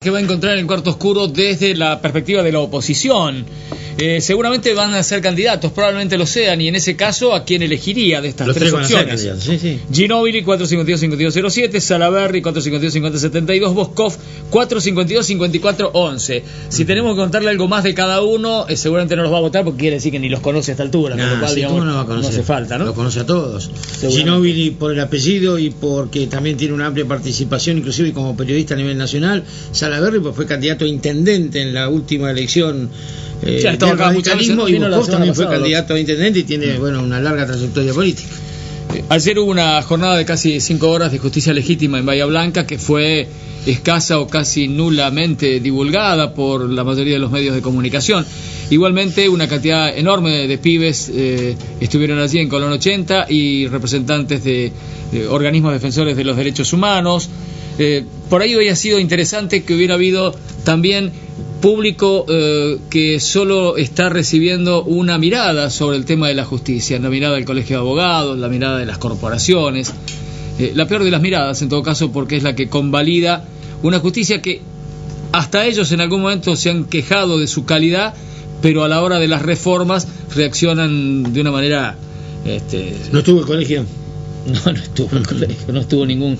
que va a encontrar en Cuarto Oscuro desde la perspectiva de la oposición. Seguramente van a ser candidatos, probablemente lo sean, y en ese caso, ¿a quién elegiría de estas tres opciones? Sí. Ginóbili 452-5207, Salaverry 452-5072, Boscov 452-5411. Si tenemos que contarle algo más de cada uno, seguramente no los va a votar porque quiere decir que ni los conoce a esta altura, con lo cual, digamos, no hace falta, ¿no? Lo conoce a todos. Ginóbili por el apellido y porque también tiene una amplia participación, inclusive como periodista a nivel nacional. Salaverry pues fue candidato a intendente en la última elección del radicalismo, y Boscov también fue candidato a intendente y tiene una larga trayectoria política. Ayer hubo una jornada de casi 5 horas de justicia legítima en Bahía Blanca que fue escasa o casi nulamente divulgada por la mayoría de los medios de comunicación. Igualmente una cantidad enorme de pibes estuvieron allí en Colón 80 y representantes de organismos defensores de los derechos humanos. Por ahí hubiera sido interesante que hubiera habido también público que solo está recibiendo una mirada sobre el tema de la justicia, la mirada del Colegio de Abogados, la mirada de las corporaciones, la peor de las miradas en todo caso, porque es la que convalida una justicia que hasta ellos en algún momento se han quejado de su calidad, pero a la hora de las reformas reaccionan de una manera... ¿No estuvo el colegio? No estuvo el colegio, no estuvo ningún...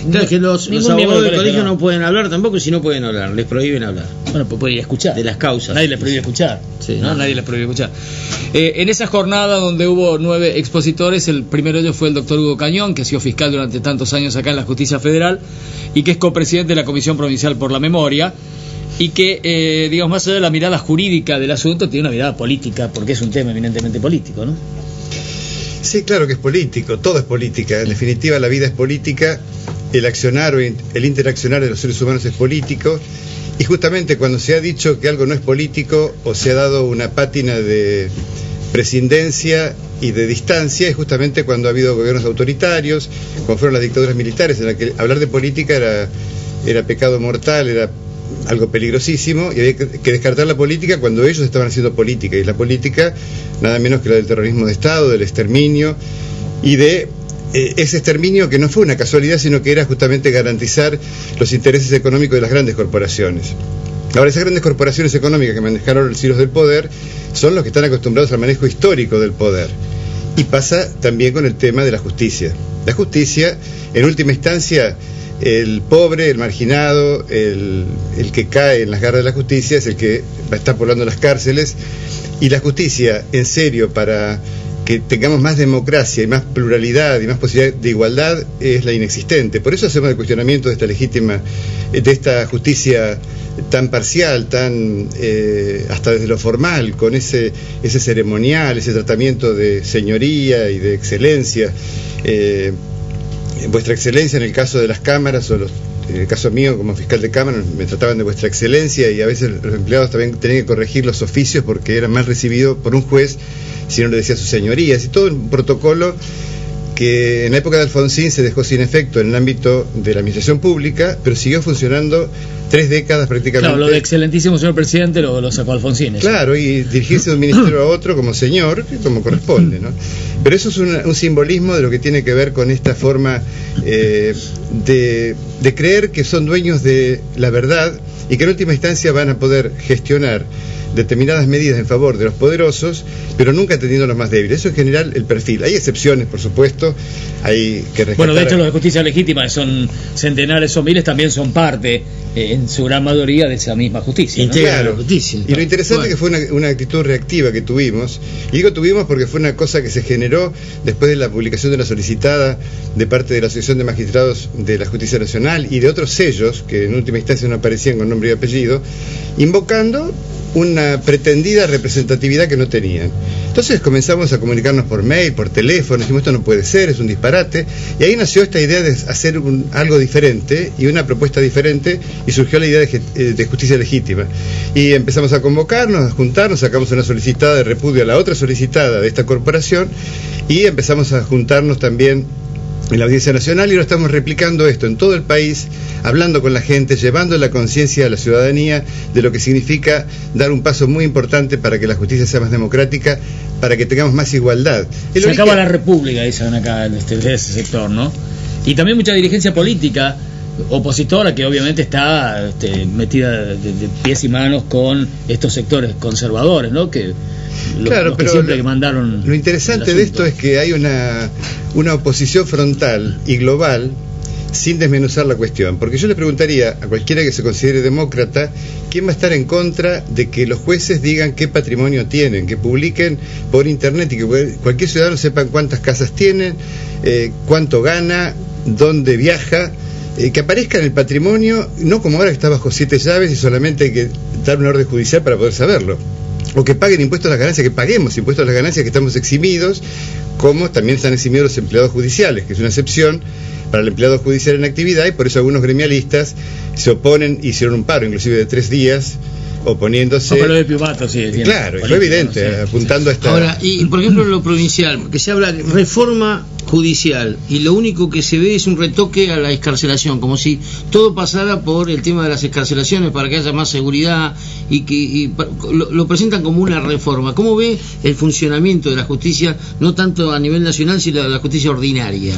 Claro, que los abogados del colegio no pueden hablar tampoco, si no pueden hablar, les prohíben hablar. Bueno, pues pueden ir a escuchar. De las causas. Nadie les prohíbe escuchar. Sí, ¿no? Nadie les prohíbe escuchar. En esa jornada donde hubo 9 expositores, el primero de ellos fue el doctor Hugo Cañón, que ha sido fiscal durante tantos años acá en la Justicia Federal y que es copresidente de la Comisión Provincial por la Memoria y que, digamos, más allá de la mirada jurídica del asunto, tiene una mirada política, porque es un tema eminentemente político, ¿no? Sí, claro que es político, todo es política. En definitiva, la vida es política, el accionar o el interaccionar de los seres humanos es político, y justamente cuando se ha dicho que algo no es político o se ha dado una pátina de prescindencia y de distancia, es justamente cuando ha habido gobiernos autoritarios, como fueron las dictaduras militares, en la que hablar de política era pecado mortal, era algo peligrosísimo, y había que descartar la política cuando ellos estaban haciendo política, y la política nada menos que la del terrorismo de Estado, del exterminio, y de ese exterminio que no fue una casualidad, sino que era justamente garantizar los intereses económicos de las grandes corporaciones. Ahora, esas grandes corporaciones económicas que manejaron los hilos del poder son los que están acostumbrados al manejo histórico del poder. Y pasa también con el tema de la justicia. La justicia, en última instancia, el pobre, el marginado, el que cae en las garras de la justicia es el que está poblando las cárceles, y la justicia, en serio, para que tengamos más democracia y más pluralidad y más posibilidad de igualdad, es la inexistente. Por eso hacemos el cuestionamiento de esta legítima, de esta justicia tan parcial, tan hasta desde lo formal, con ese ceremonial, ese tratamiento de señoría y de excelencia. Vuestra Excelencia en el caso de las cámaras, en el caso mío como fiscal de cámara me trataban de Vuestra Excelencia, y a veces los empleados también tenían que corregir los oficios porque eran mal recibidos por un juez si no le decía sus señorías, y todo un protocolo que en la época de Alfonsín se dejó sin efecto en el ámbito de la administración pública, pero siguió funcionando 3 décadas prácticamente. Claro, lo de excelentísimo señor presidente lo sacó Alfonsín. Claro, y dirigirse de un ministerio a otro como señor, como corresponde, ¿no? Pero eso es un simbolismo de lo que tiene que ver con esta forma de creer que son dueños de la verdad y que en última instancia van a poder gestionar determinadas medidas en favor de los poderosos, pero nunca atendiendo a los más débiles. Eso en general el perfil. Hay excepciones, por supuesto, hay que rescatar. Bueno, de hecho los de justicia legítima, son centenares o miles, también son parte, en su gran mayoría, de esa misma justicia, ¿no? Claro. Justicia. Y lo interesante es que fue una actitud reactiva que tuvimos, y digo tuvimos porque fue una cosa que se generó después de la publicación de la solicitada de parte de la Asociación de Magistrados de la Justicia Nacional y de otros sellos que en última instancia no aparecían con nombre y apellido, invocando una pretendida representatividad que no tenían. Entonces comenzamos a comunicarnos por mail, por teléfono, decimos esto no puede ser, es un disparate, y ahí nació esta idea de hacer algo diferente y una propuesta diferente, y surgió la idea de justicia legítima, y empezamos a convocarnos, a juntarnos, sacamos una solicitada de repudio a la otra solicitada de esta corporación, y empezamos a juntarnos también en la Audiencia Nacional, y ahora estamos replicando esto en todo el país, hablando con la gente, llevando la conciencia a la ciudadanía de lo que significa dar un paso muy importante para que la justicia sea más democrática, para que tengamos más igualdad. Se acaba la república, dicen acá, de ese sector, ¿no? Y también mucha dirigencia política opositora que obviamente está metida de pies y manos con estos sectores conservadores, ¿no? Que claro, pero siempre que mandaron. Lo interesante de esto es que hay una oposición frontal y global sin desmenuzar la cuestión, porque yo le preguntaría a cualquiera que se considere demócrata, ¿quién va a estar en contra de que los jueces digan qué patrimonio tienen, que publiquen por internet y que cualquier ciudadano sepa cuántas casas tienen, cuánto gana, dónde viaja, que aparezca en el patrimonio, no como ahora que está bajo 7 llaves y solamente hay que dar una orden judicial para poder saberlo? O que paguen impuestos a las ganancias, que paguemos impuestos a las ganancias, que estamos eximidos, como también están eximidos los empleados judiciales, que es una excepción para el empleado judicial en actividad, y por eso algunos gremialistas se oponen, hicieron un paro inclusive de 3 días, oponiéndose. Pero de Piumato, sí, claro, fue evidente, ¿no? Sí. Apuntando a esta. Ahora, y por ejemplo en lo provincial, que se habla de reforma judicial, y lo único que se ve es un retoque a la excarcelación, como si todo pasara por el tema de las excarcelaciones para que haya más seguridad, y lo presentan como una reforma. ¿Cómo ve el funcionamiento de la justicia, no tanto a nivel nacional, sino la justicia ordinaria?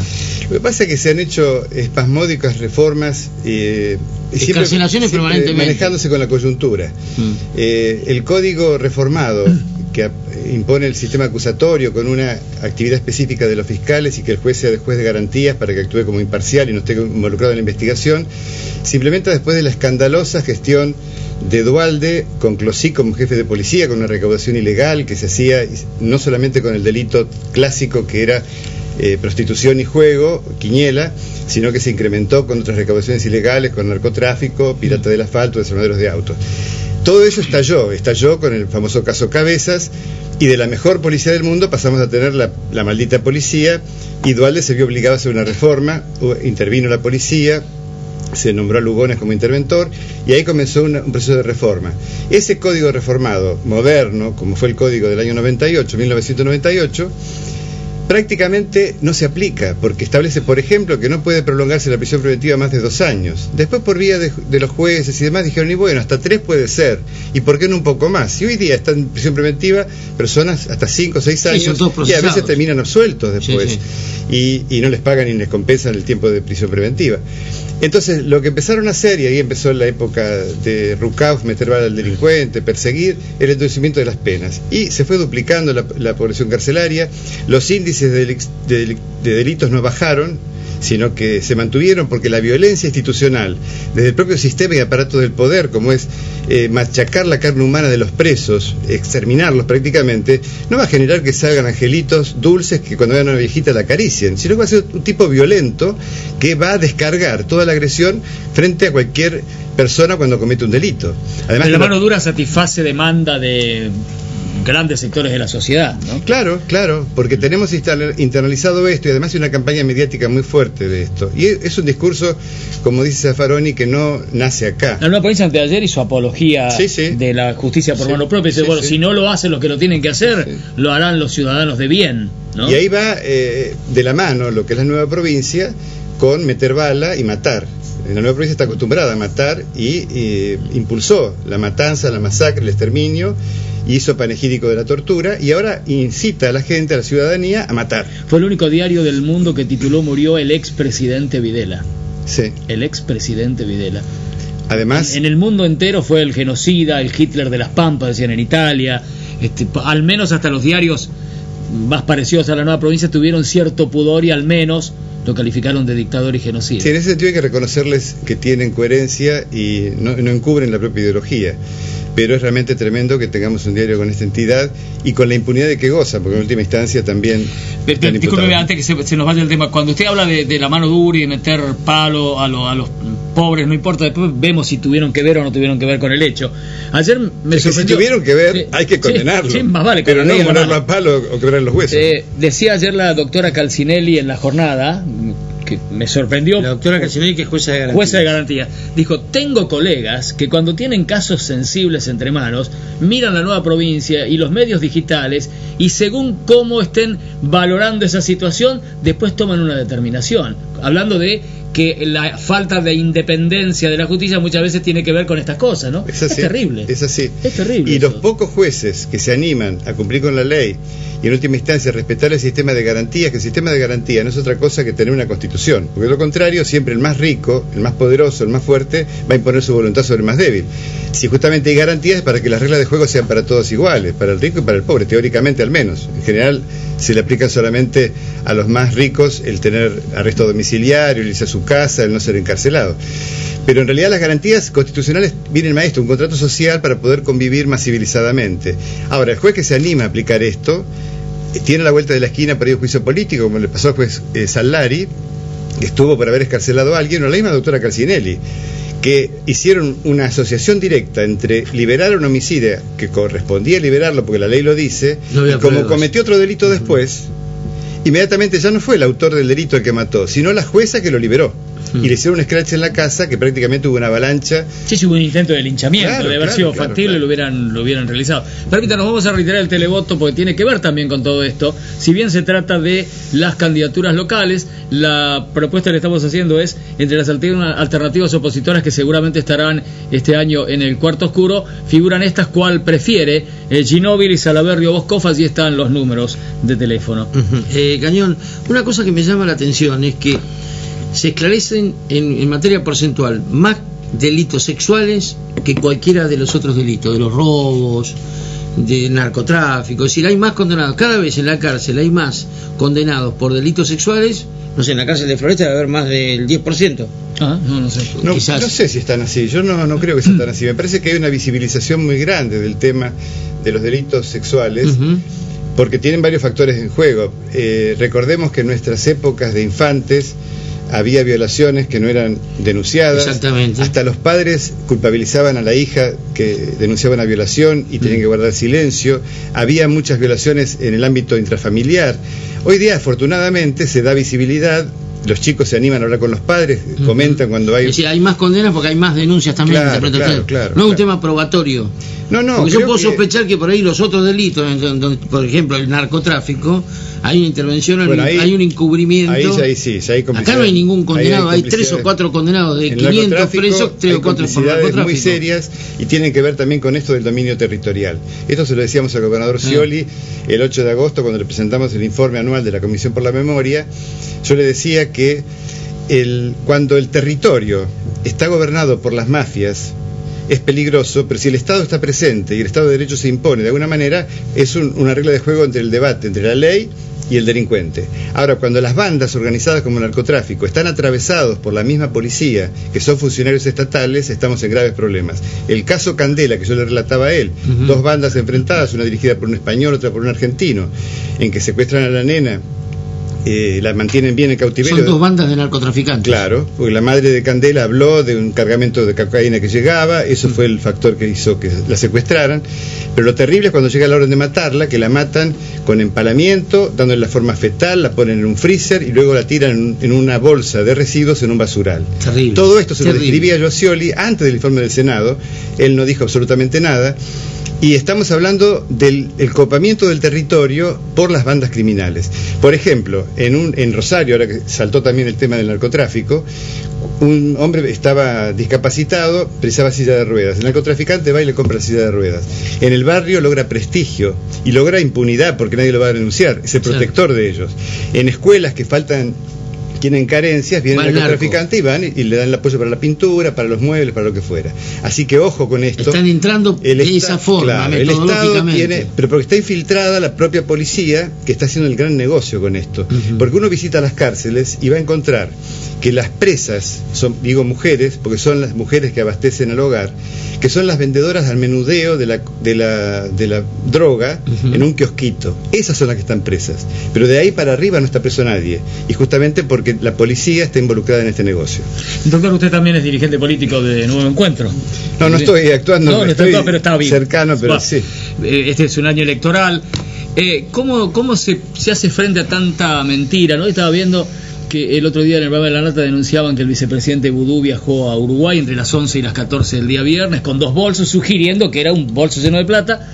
Lo que pasa es que se han hecho espasmódicas reformas excarcelaciones permanentemente, manejándose con la coyuntura. El código reformado que impone el sistema acusatorio con una actividad específica de los fiscales y que el juez sea juez de garantías para que actúe como imparcial y no esté involucrado en la investigación, se implementa después de la escandalosa gestión de Duhalde con Closí como jefe de policía, con una recaudación ilegal que se hacía no solamente con el delito clásico que era prostitución y juego, quiniela, sino que se incrementó con otras recaudaciones ilegales, con narcotráfico, pirata del asfalto, desarmadores de autos. Todo eso estalló con el famoso caso Cabezas, y de la mejor policía del mundo pasamos a tener la maldita policía, y Duhalde se vio obligado a hacer una reforma, intervino la policía, se nombró a Lugones como interventor, y ahí comenzó un proceso de reforma. Ese código reformado, moderno, como fue el código del año 1998, prácticamente no se aplica, porque establece, por ejemplo, que no puede prolongarse la prisión preventiva más de 2 años. Después, por vía de los jueces y demás, dijeron, y bueno, hasta 3 puede ser, y por qué no un poco más. Y hoy día están en prisión preventiva personas hasta 5 o 6 años, y a veces terminan absueltos después, y no les pagan ni les compensan el tiempo de prisión preventiva. Entonces, lo que empezaron a hacer, y ahí empezó la época de Rucauf, meter bala al delincuente, perseguir, el endurecimiento de las penas. Y se fue duplicando la población carcelaria, los índices de delitos no bajaron, sino que se mantuvieron, porque la violencia institucional, desde el propio sistema y aparato del poder, como es machacar la carne humana de los presos, exterminarlos prácticamente, no va a generar que salgan angelitos dulces que cuando vean a una viejita la acaricien, sino que va a ser un tipo violento que va a descargar toda la agresión frente a cualquier persona cuando comete un delito. Además, la mano dura satisface demanda de grandes sectores de la sociedad, ¿no? Claro, porque tenemos internalizado esto, y además hay una campaña mediática muy fuerte de esto. Y es un discurso, como dice Zaffaroni, que no nace acá. La nueva provincia anteayer hizo apología de la justicia por mano propia. Dice, si no lo hacen los que lo tienen que hacer, lo harán los ciudadanos de bien, ¿no? Y ahí va de la mano lo que es la nueva provincia con meter bala y matar. La nueva provincia está acostumbrada a matar y impulsó la matanza, la masacre, el exterminio, hizo panegírico de la tortura, y ahora incita a la gente, a la ciudadanía, a matar. Fue el único diario del mundo que tituló "Murió el expresidente Videla". Sí. El expresidente Videla. Además, en el mundo entero fue el genocida, el Hitler de las Pampas, decían en Italia. Al menos hasta los diarios más parecidos a la nueva provincia tuvieron cierto pudor y al menos lo calificaron de dictador y genocida. Sí, en ese sentido hay que reconocerles que tienen coherencia y no encubren la propia ideología. Pero es realmente tremendo que tengamos un diario con esta entidad y con la impunidad de que goza, porque en última instancia también... Discúlpeme, antes que se nos vaya el tema, cuando usted habla de la mano dura y de meter palo a los pobres, no importa, después vemos si tuvieron que ver o no tuvieron que ver con el hecho. Ayer me sorprendió... Si tuvieron que ver, hay que condenarlo, más vale, pero no ponerlo a palo o quebrar los huesos. Decía ayer la doctora Calcinelli en la jornada, que me sorprendió. La doctora Calcinelli, que es jueza de garantía. Jueza de garantía. Dijo, tengo colegas que cuando tienen casos sensibles entre manos, miran la nueva provincia y los medios digitales, y según cómo estén valorando esa situación, después toman una determinación. Hablando de que la falta de independencia de la justicia muchas veces tiene que ver con estas cosas, ¿no? Es así, terrible. Es así. Es terrible. Y eso. los pocos jueces que se animan a cumplir con la ley y en última instancia respetar el sistema de garantías, que el sistema de garantía no es otra cosa que tener una constitución, porque de lo contrario siempre el más rico, el más poderoso, el más fuerte va a imponer su voluntad sobre el más débil. Si justamente hay garantías para que las reglas de juego sean para todos iguales, para el rico y para el pobre, teóricamente al menos. En general se le aplica solamente a los más ricos el tener arresto domiciliario, el irse a su casa, el no ser encarcelado. Pero en realidad las garantías constitucionales vienen maestro, un contrato social para poder convivir más civilizadamente. Ahora, el juez que se anima a aplicar esto tiene a la vuelta de la esquina para ir a juicio político, como le pasó al juez Sallari, que estuvo por haber escarcelado a alguien, o la misma doctora Calcinelli, que hicieron una asociación directa entre liberar a un homicida, que correspondía liberarlo porque la ley lo dice, y como cometió otro delito después, inmediatamente ya no fue el autor del delito el que mató, sino la jueza que lo liberó. Y le hicieron un scratch en la casa que prácticamente hubo una avalancha. Sí, hubo un intento de linchamiento, de haber sido factible, lo hubieran realizado. Permítanos, vamos a reiterar el televoto porque tiene que ver también con todo esto. Si bien se trata de las candidaturas locales, la propuesta que estamos haciendo es entre las alternativas opositoras que seguramente estarán este año en el cuarto oscuro, figuran estas cuál prefiere, Ginóbili, Salaverry o Boscoff. Allí están los números de teléfono. Cañón, una cosa que me llama la atención es que se esclarecen en materia porcentual más delitos sexuales que cualquiera de los otros delitos, de los robos, de narcotráfico. Es decir, hay más condenados. Cada vez en la cárcel hay más condenados por delitos sexuales. No sé, en la cárcel de Floresta debe haber más del 10%. No sé. No sé si están así. Yo no creo que sean tan así. Me parece que hay una visibilización muy grande del tema de los delitos sexuales. Porque tienen varios factores en juego. Recordemos que en nuestras épocas de infantes había violaciones que no eran denunciadas. Exactamente. Hasta los padres culpabilizaban a la hija que denunciaba una violación y tenían que guardar silencio. Había muchas violaciones en el ámbito intrafamiliar. Hoy día, afortunadamente, se da visibilidad. Los chicos se animan a hablar con los padres, comentan cuando hay... Es decir, hay más condenas porque hay más denuncias también. Claro, no es un tema probatorio. Porque yo puedo sospechar que por ahí los otros delitos, por ejemplo el narcotráfico, hay una intervención, hay un encubrimiento. Ahí sí, hay complicidad. Acá no hay ningún condenado, hay 3 o 4 condenados de 500 presos, 3 o 4 por narcotráfico. Muy serias y tienen que ver también con esto del dominio territorial. Esto se lo decíamos al gobernador Scioli el 8 de agosto cuando le presentamos el informe anual de la Comisión por la Memoria. Yo le decía que cuando el territorio está gobernado por las mafias es peligroso, pero si el Estado está presente y el Estado de Derecho se impone de alguna manera, es una regla de juego entre el debate entre la ley y el delincuente. Ahora, cuando las bandas organizadas como el narcotráfico están atravesados por la misma policía, que son funcionarios estatales, estamos en graves problemas. El caso Candela, que yo le relataba a él, 2 bandas enfrentadas, una dirigida por un español, otra por un argentino, en que secuestran a la nena, la mantienen bien en cautiverio. Son 2 bandas de narcotraficantes. Claro, porque la madre de Candela habló de un cargamento de cocaína que llegaba, eso fue el factor que hizo que la secuestraran, pero lo terrible es cuando llega la orden de matarla, que la matan con empalamiento, dándole la forma fetal, la ponen en un freezer y luego la tiran en una bolsa de residuos en un basural. Terrible. Todo esto se lo describía yo a Scioli antes del informe del Senado, él no dijo absolutamente nada. Y estamos hablando del copamiento del territorio por las bandas criminales. Por ejemplo, en Rosario, ahora que saltó también el tema del narcotráfico, un hombre estaba discapacitado, precisaba silla de ruedas. El narcotraficante va y le compra la silla de ruedas. En el barrio logra prestigio y logra impunidad porque nadie lo va a denunciar. Es el protector de ellos. En escuelas que tienen carencias, viene el narcotraficante y van y le dan el apoyo para la pintura, para los muebles, para lo que fuera. Así que ojo con esto. Están entrando de esa forma, claro, el Estado tiene, pero porque está infiltrada la propia policía que está haciendo el gran negocio con esto. Porque uno visita las cárceles y va a encontrar que las presas son, digo mujeres, porque son las mujeres que abastecen al hogar, que son las vendedoras al menudeo de la droga en un kiosquito. Esas son las que están presas. Pero de ahí para arriba no está preso nadie. Y justamente porque la policía está involucrada en este negocio. Doctor, usted también es dirigente político de Nuevo Encuentro. No estoy actuando, no estoy pero está bien. Cercano, pero sí. Este es un año electoral. ¿Cómo se hace frente a tanta mentira? ¿No? Estaba viendo que el otro día en el programa de La Nata denunciaban que el vicepresidente Vudú viajó a Uruguay entre las 11 y las 14 del día viernes con 2 bolsos, sugiriendo que era un bolso lleno de plata.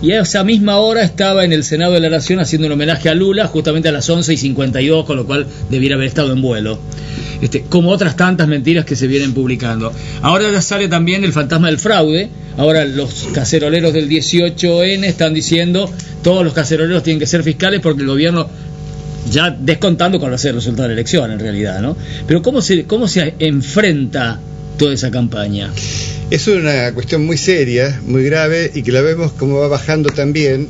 y a esa misma hora estaba en el Senado de la Nación haciendo un homenaje a Lula, justamente a las 11:52, con lo cual debiera haber estado en vuelo. Como otras tantas mentiras que se vienen publicando. Ahora ya sale también el fantasma del fraude. Ahora los caceroleros del 18N están diciendo todos los caceroleros tienen que ser fiscales porque el gobierno, ya descontando cuál va a ser el resultado de la elección en realidad, ¿no? Pero ¿cómo se enfrenta toda esa campaña? Es una cuestión muy seria, muy grave, y que la vemos como va bajando también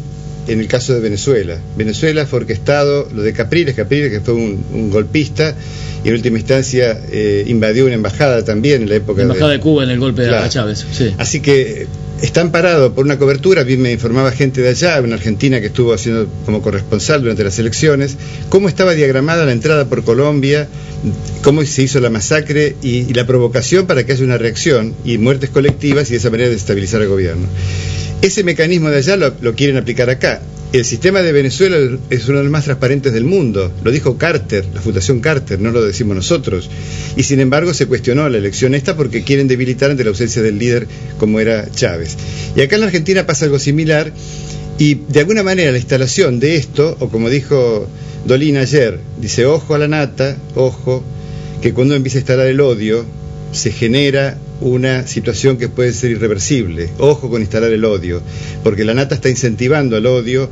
en el caso de Venezuela. Venezuela fue orquestado, lo de Capriles, que fue un golpista, y en última instancia invadió una embajada también en la época la embajada de Cuba en el golpe a Chávez. Sí. Así que están parados por una cobertura. Bien me informaba gente de allá, una argentina que estuvo haciendo como corresponsal durante las elecciones, cómo estaba diagramada la entrada por Colombia, cómo se hizo la masacre y la provocación para que haya una reacción y muertes colectivas y de esa manera desestabilizar al gobierno. Ese mecanismo de allá lo quieren aplicar acá. El sistema de Venezuela es uno de los más transparentes del mundo, lo dijo Carter, la Fundación Carter, no lo decimos nosotros, y sin embargo se cuestionó la elección esta porque quieren debilitar ante la ausencia del líder como era Chávez. Y acá en la Argentina pasa algo similar, y de alguna manera la instalación de esto, o como dijo Dolina ayer, dice: ojo a la nata, ojo, que cuando empieza a instalar el odio se genera una situación que puede ser irreversible. Ojo con instalar el odio, porque la nata está incentivando al odio,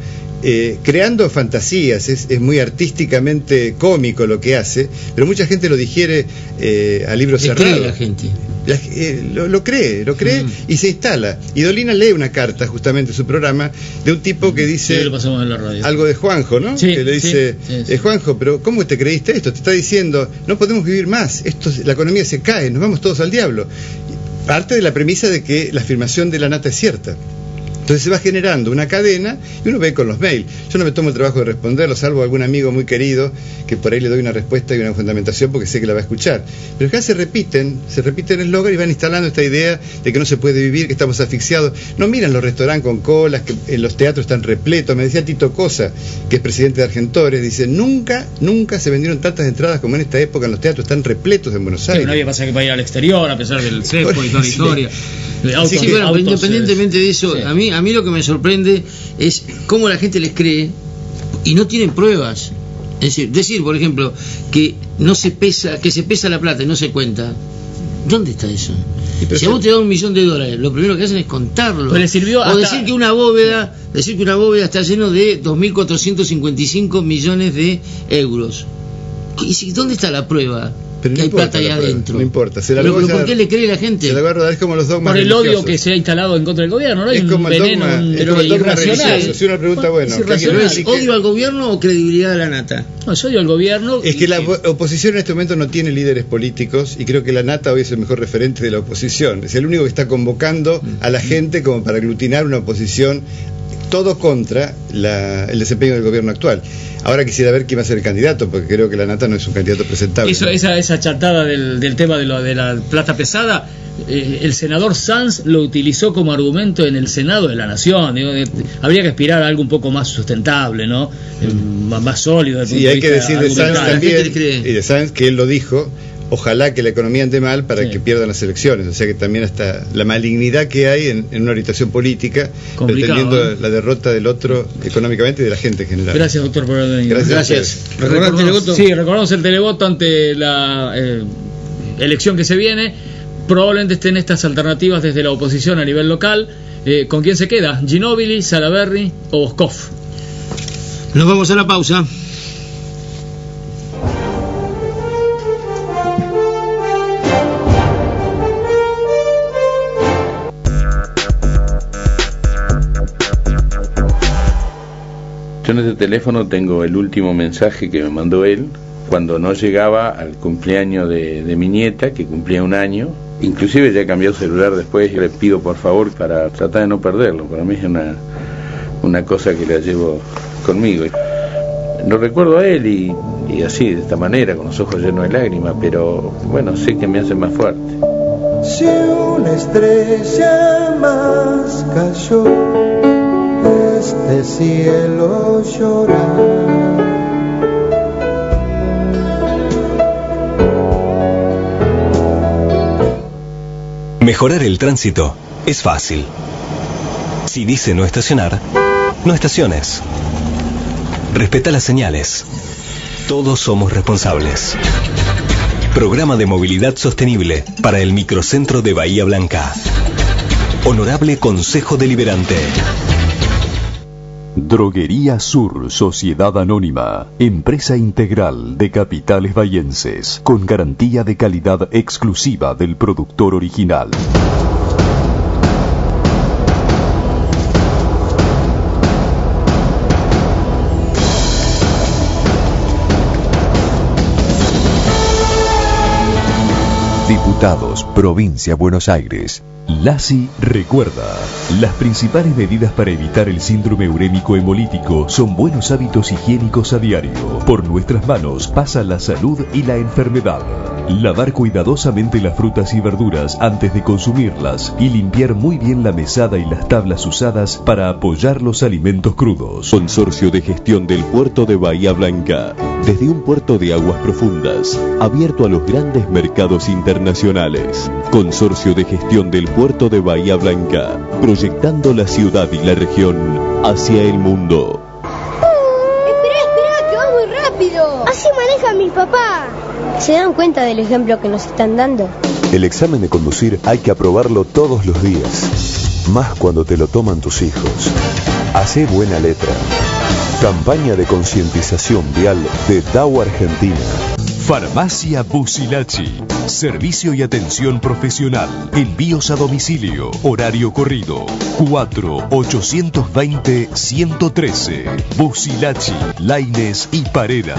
creando fantasías. Es muy artísticamente cómico lo que hace, pero mucha gente lo digiere a libro cerrado. Cree la gente. Lo cree y se instala. Y Dolina lee una carta, justamente en su programa, de un tipo que dice, sí, lo pasamos en la radio, algo de Juanjo, ¿no? Sí, que le dice, sí. Juanjo, pero ¿cómo te creíste esto? Te está diciendo, no podemos vivir más, la economía se cae, nos vamos todos al diablo. Parte de la premisa de que la afirmación de la nata es cierta. Entonces se va generando una cadena y uno ve con los mails. Yo no me tomo el trabajo de responderlo, salvo a algún amigo muy querido que por ahí le doy una respuesta y una fundamentación porque sé que la va a escuchar. Pero acá se repiten eslogan y van instalando esta idea de que no se puede vivir, que estamos asfixiados. No miran los restaurantes con colas, que en los teatros están repletos. Me decía Tito Cosa, que es presidente de Argentores, dice: nunca se vendieron tantas entradas como en esta época en los teatros, están repletos en Buenos Aires. Sí, nadie pasa que vaya al exterior a pesar del sesgo y toda la historia. Sí, pero independientemente de eso, sí. A mí lo que me sorprende es cómo la gente les cree y no tienen pruebas. Es decir, por ejemplo, que se pesa la plata y no se cuenta. ¿Dónde está eso? Si a vos te da $1.000.000, lo primero que hacen es contarlo. Pero le sirvió o decir que una bóveda está lleno de 2.455 millones de euros. ¿Dónde está la prueba? Pero que hay plata ahí adentro. No importa. Pero ¿por qué le cree la gente? Se la va a rodar, es como los dogmas por el religiosos. odio que se ha instalado en contra del gobierno, ¿no? Hay es como un veneno, es como el dogma religioso. Si uno pregunta, bueno, ¿es odio al gobierno o credibilidad de la nata? No, es odio al gobierno. Es que la oposición en este momento no tiene líderes políticos, y creo que la nata hoy es el mejor referente de la oposición. Es el único que está convocando a la gente como para aglutinar una oposición, todo contra el desempeño del gobierno actual. Ahora quisiera ver quién va a ser el candidato, porque creo que la nata no es un candidato presentable. Eso, ¿no? Esa chatada del tema de la plata pesada, el senador Sanz lo utilizó como argumento en el Senado de la Nación. Habría que aspirar a algo un poco más sustentable, ¿no? Más sólido. Sí, hay que decir de Sanz también, y de Sanz que él lo dijo: ojalá que la economía ande mal para que pierdan las elecciones. O sea que también hasta la malignidad que hay en una orientación política, pretendiendo la derrota del otro económicamente y de la gente en general. Gracias, doctor, por haber venido. Gracias. ¿Recordamos el televoto? Sí, recordamos el televoto ante la elección que se viene. Probablemente estén estas alternativas desde la oposición a nivel local. ¿Con quién se queda? ¿Ginóbili, Salaverry o Boscov? Nos vamos a la pausa. Yo en este teléfono tengo el último mensaje que me mandó él cuando no llegaba al cumpleaños de mi nieta, que cumplía 1 año. Inclusive ya he cambiado celular después y le pido por favor para tratar de no perderlo. Para mí es una cosa que la llevo conmigo. Lo recuerdo a él y así, de esta manera, con los ojos llenos de lágrimas, pero bueno, sé que me hace más fuerte. Si una estrella más cayó, este cielo llora. Mejorar el tránsito es fácil. Si dice no estacionar, no estaciones. Respeta las señales. Todos somos responsables. Programa de movilidad sostenible para el microcentro de Bahía Blanca. Honorable Consejo Deliberante. Droguería Sur, Sociedad Anónima, empresa integral de capitales bahienses, con garantía de calidad exclusiva del productor original. Diputados, Provincia Buenos Aires. LASI recuerda, las principales medidas para evitar el síndrome urémico hemolítico son buenos hábitos higiénicos a diario. Por nuestras manos pasa la salud y la enfermedad. Lavar cuidadosamente las frutas y verduras antes de consumirlas y limpiar muy bien la mesada y las tablas usadas para apoyar los alimentos crudos. Consorcio de Gestión del Puerto de Bahía Blanca. Desde un puerto de aguas profundas, abierto a los grandes mercados internacionales. Consorcio de Gestión del Puerto de Bahía Blanca, proyectando la ciudad y la región hacia el mundo. Espera, que va muy rápido. Así maneja mi papá. ¿Se dan cuenta del ejemplo que nos están dando? El examen de conducir hay que aprobarlo todos los días, más cuando te lo toman tus hijos. Hacé buena letra. Campaña de concientización vial de DAO Argentina. Farmacia Bucilachi. Servicio y atención profesional. Envíos a domicilio. Horario corrido. 4-820-113. Bucilachi, Lainez y Parera.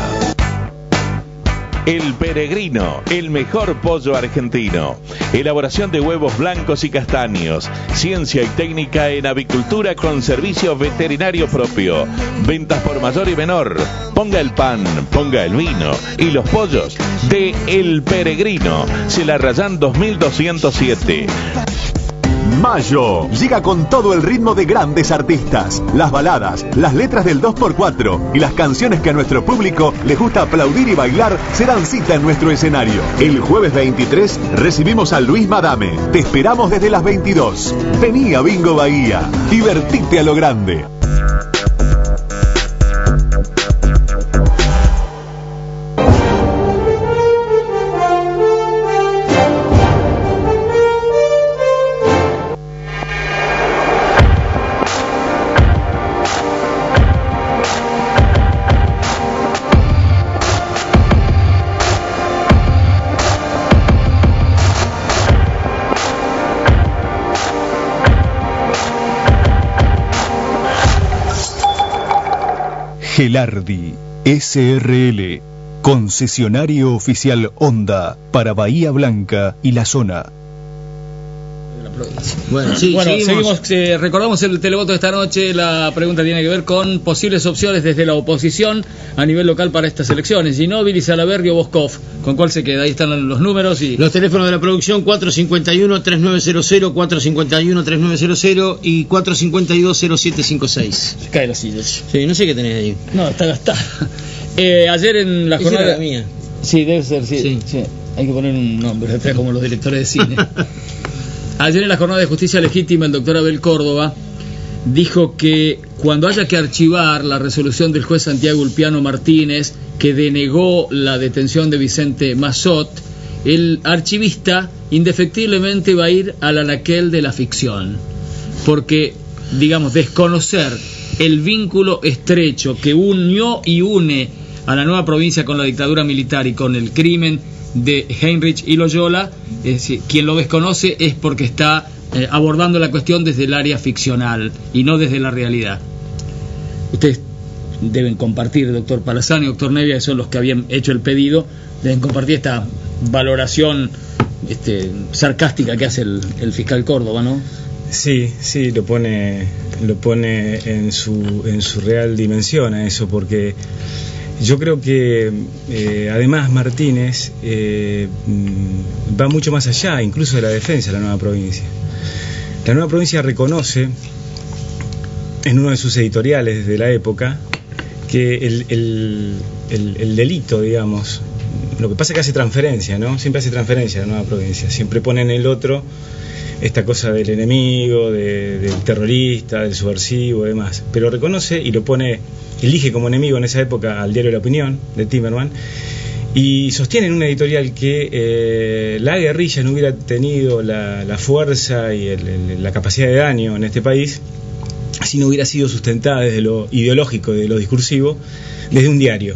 El Peregrino, el mejor pollo argentino. Elaboración de huevos blancos y castaños. Ciencia y técnica en avicultura con servicio veterinario propio. Ventas por mayor y menor. Ponga el pan, ponga el vino y los pollos de El Peregrino. Celarrayán 2207. Mayo llega con todo el ritmo de grandes artistas, las baladas, las letras del 2x4 y las canciones que a nuestro público les gusta aplaudir y bailar serán cita en nuestro escenario. El jueves 23 recibimos a Luis Madame. Te esperamos desde las 22. Vení a Bingo Bahía, divertite a lo grande. Gelardi SRL, concesionario oficial Honda para Bahía Blanca y la zona. Bueno, seguimos. Recordamos el televoto de esta noche. La pregunta tiene que ver con posibles opciones desde la oposición a nivel local para estas elecciones. Ginóbili, Salaverry o Boscov. ¿Con cuál se queda? Ahí están los números y los teléfonos de la producción: 451-3900, 451-3900 y 452-0756. Se cae la silla. Sí, no sé qué tenés ahí. No, está gastada. Ayer en la jornada... la mía. Sí, debe ser, sí. Hay que poner un nombre atrás como los directores de cine. Ayer en la jornada de justicia legítima, el doctor Abel Córdoba dijo que cuando haya que archivar la resolución del juez Santiago Ulpiano Martínez, que denegó la detención de Vicente Massot, el archivista indefectiblemente va a ir al anaquel de la ficción, porque, digamos, desconocer el vínculo estrecho que unió y une a la nueva provincia con la dictadura militar y con el crimen de Heinrich y Loyola, es decir, quien lo desconoce es porque está abordando la cuestión desde el área ficcional y no desde la realidad. Ustedes deben compartir, doctor Palazani, doctor Nevia, que son los que habían hecho el pedido, deben compartir esta valoración sarcástica que hace el fiscal Córdoba, ¿no? Sí, lo pone en su real dimensión a eso, porque yo creo que además Martínez va mucho más allá, incluso de la defensa de la nueva provincia. La nueva provincia reconoce en uno de sus editoriales de la época que el delito, digamos, lo que pasa es que hace transferencia, ¿no? Siempre hace transferencia la nueva provincia, siempre pone en el otro esta cosa del enemigo, del terrorista, del subversivo y demás, pero reconoce y elige como enemigo en esa época al diario La Opinión de Timerman, y sostiene en una editorial que la guerrilla no hubiera tenido la fuerza y la capacidad de daño en este país si no hubiera sido sustentada desde lo ideológico, de lo discursivo, desde un diario.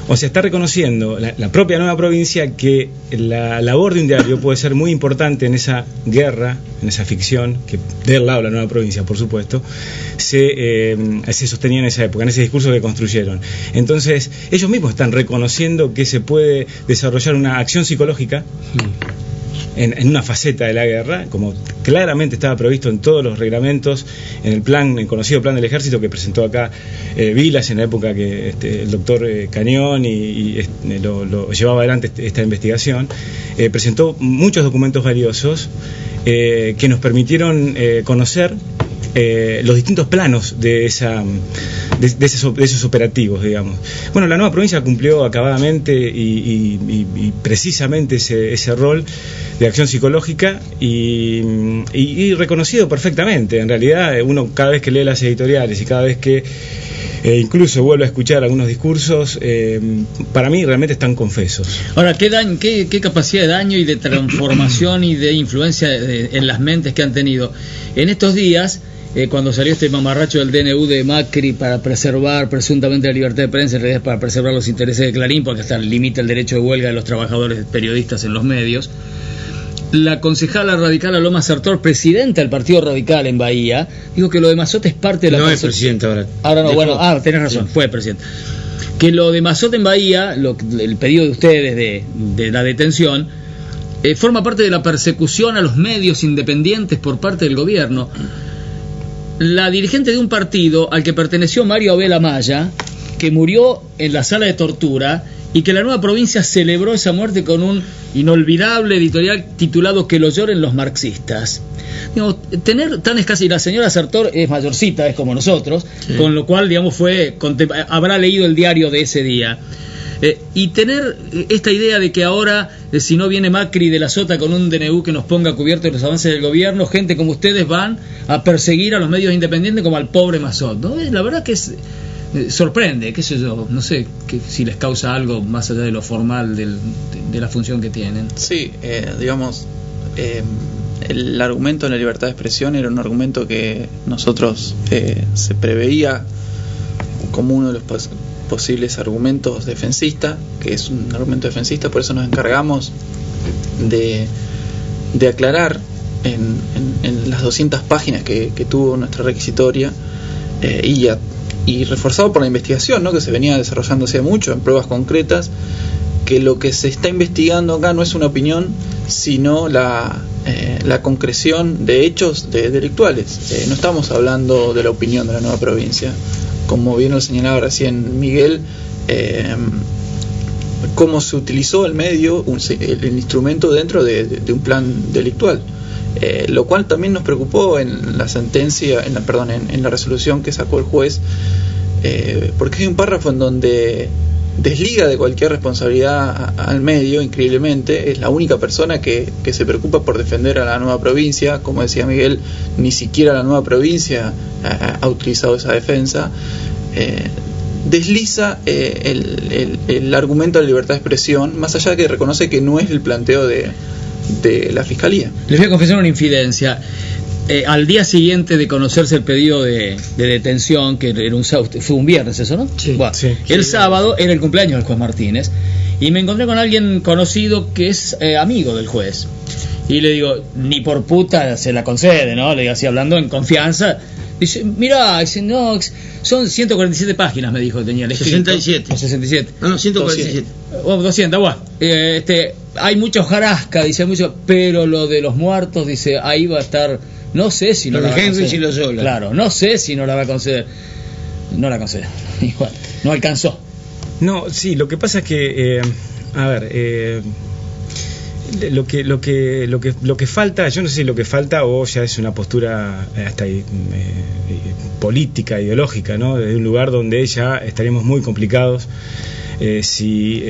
O sea, está reconociendo la propia Nueva Provincia que la labor de un diario puede ser muy importante en esa guerra, en esa ficción, que del lado de la Nueva Provincia, por supuesto, se sostenía en esa época, en ese discurso que construyeron. Entonces, ellos mismos están reconociendo que se puede desarrollar una acción psicológica en una faceta de la guerra, como claramente estaba previsto en todos los reglamentos, en el conocido plan del ejército que presentó acá Vilas en la época que el doctor Cañón lo llevaba adelante esta investigación. Presentó muchos documentos valiosos que nos permitieron conocer los distintos planos de esos operativos, digamos. Bueno, la Nueva Provincia cumplió acabadamente y precisamente ese rol de acción psicológica y reconocido perfectamente. En realidad, uno cada vez que lee las editoriales y cada vez que incluso vuelve a escuchar algunos discursos, para mí realmente están confesos. Ahora, ¿qué capacidad de daño y de transformación y de influencia en las mentes que han tenido en estos días? Cuando salió este mamarracho del DNU de Macri para preservar presuntamente la libertad de prensa, en realidad para preservar los intereses de Clarín, porque hasta limita el derecho de huelga de los trabajadores periodistas en los medios. La concejala radical Aloma Sartor, presidenta del Partido Radical en Bahía, dijo que lo de Mazzotte es parte de la... No es presidenta ahora. Ahora no, bueno, tenés razón, sí. Fue presidenta. Que lo de Mazzotte en Bahía, el pedido de ustedes de la detención, forma parte de la persecución a los medios independientes por parte del gobierno. La dirigente de un partido al que perteneció Mario Abel Amaya, que murió en la sala de tortura, y que la Nueva Provincia celebró esa muerte con un inolvidable editorial titulado Que lo lloren los marxistas. Digamos, tener tan escasa, y la señora Sartor es mayorcita, es como nosotros, sí. Con lo cual, digamos, habrá leído el diario de ese día. Y tener esta idea de que ahora, si no viene Macri de la Sota con un DNU que nos ponga cubierto de los avances del gobierno, gente como ustedes van a perseguir a los medios independientes como al pobre Mazzotte, ¿no? La verdad que sorprende, qué sé yo, no sé si les causa algo más allá de lo formal de la función que tienen. Sí, digamos, el argumento de la libertad de expresión era un argumento que nosotros se preveía como uno de los posibles argumentos defensistas, que es un argumento defensista, por eso nos encargamos de aclarar en las 200 páginas que tuvo nuestra requisitoria, y reforzado por la investigación, ¿no?, que se venía desarrollando hace mucho en pruebas concretas, que lo que se está investigando acá no es una opinión, sino la concreción de hechos delictuales. No estamos hablando de la opinión de la Nueva Provincia, como bien lo señalaba recién Miguel, cómo se utilizó el medio, el instrumento dentro de un plan delictual, lo cual también nos preocupó en la sentencia, en la resolución que sacó el juez, porque hay un párrafo en donde desliga de cualquier responsabilidad al medio. Increíblemente es la única persona que se preocupa por defender a la Nueva Provincia. Como decía Miguel, ni siquiera la Nueva Provincia ha utilizado esa defensa. Desliza el argumento de la libertad de expresión, más allá de que reconoce que no es el planteo de la Fiscalía. Les voy a confesar una infidencia. Al día siguiente de conocerse el pedido de detención, que era fue un viernes eso, ¿no? Sí, bueno, sí. El sábado era el cumpleaños del juez Martínez, y me encontré con alguien conocido que es amigo del juez, y le digo, ni por puta se la concede, ¿no? Le digo así, hablando en confianza. Dice, mirá, no, son 147 páginas, me dijo que tenía el escrito. 67. O 67. No, 147. 200, bueno. Hay mucha hojarasca, dice, mucho, pero lo de los muertos, dice, ahí va a estar. No sé si no la va a conceder. Claro, no sé si no la va a conceder. No la concede. Igual, no alcanzó. No, sí, lo que pasa es que, lo que falta, yo no sé si lo que falta o ya es una postura hasta política, ideológica, ¿no? Desde un lugar donde ya estaríamos muy complicados si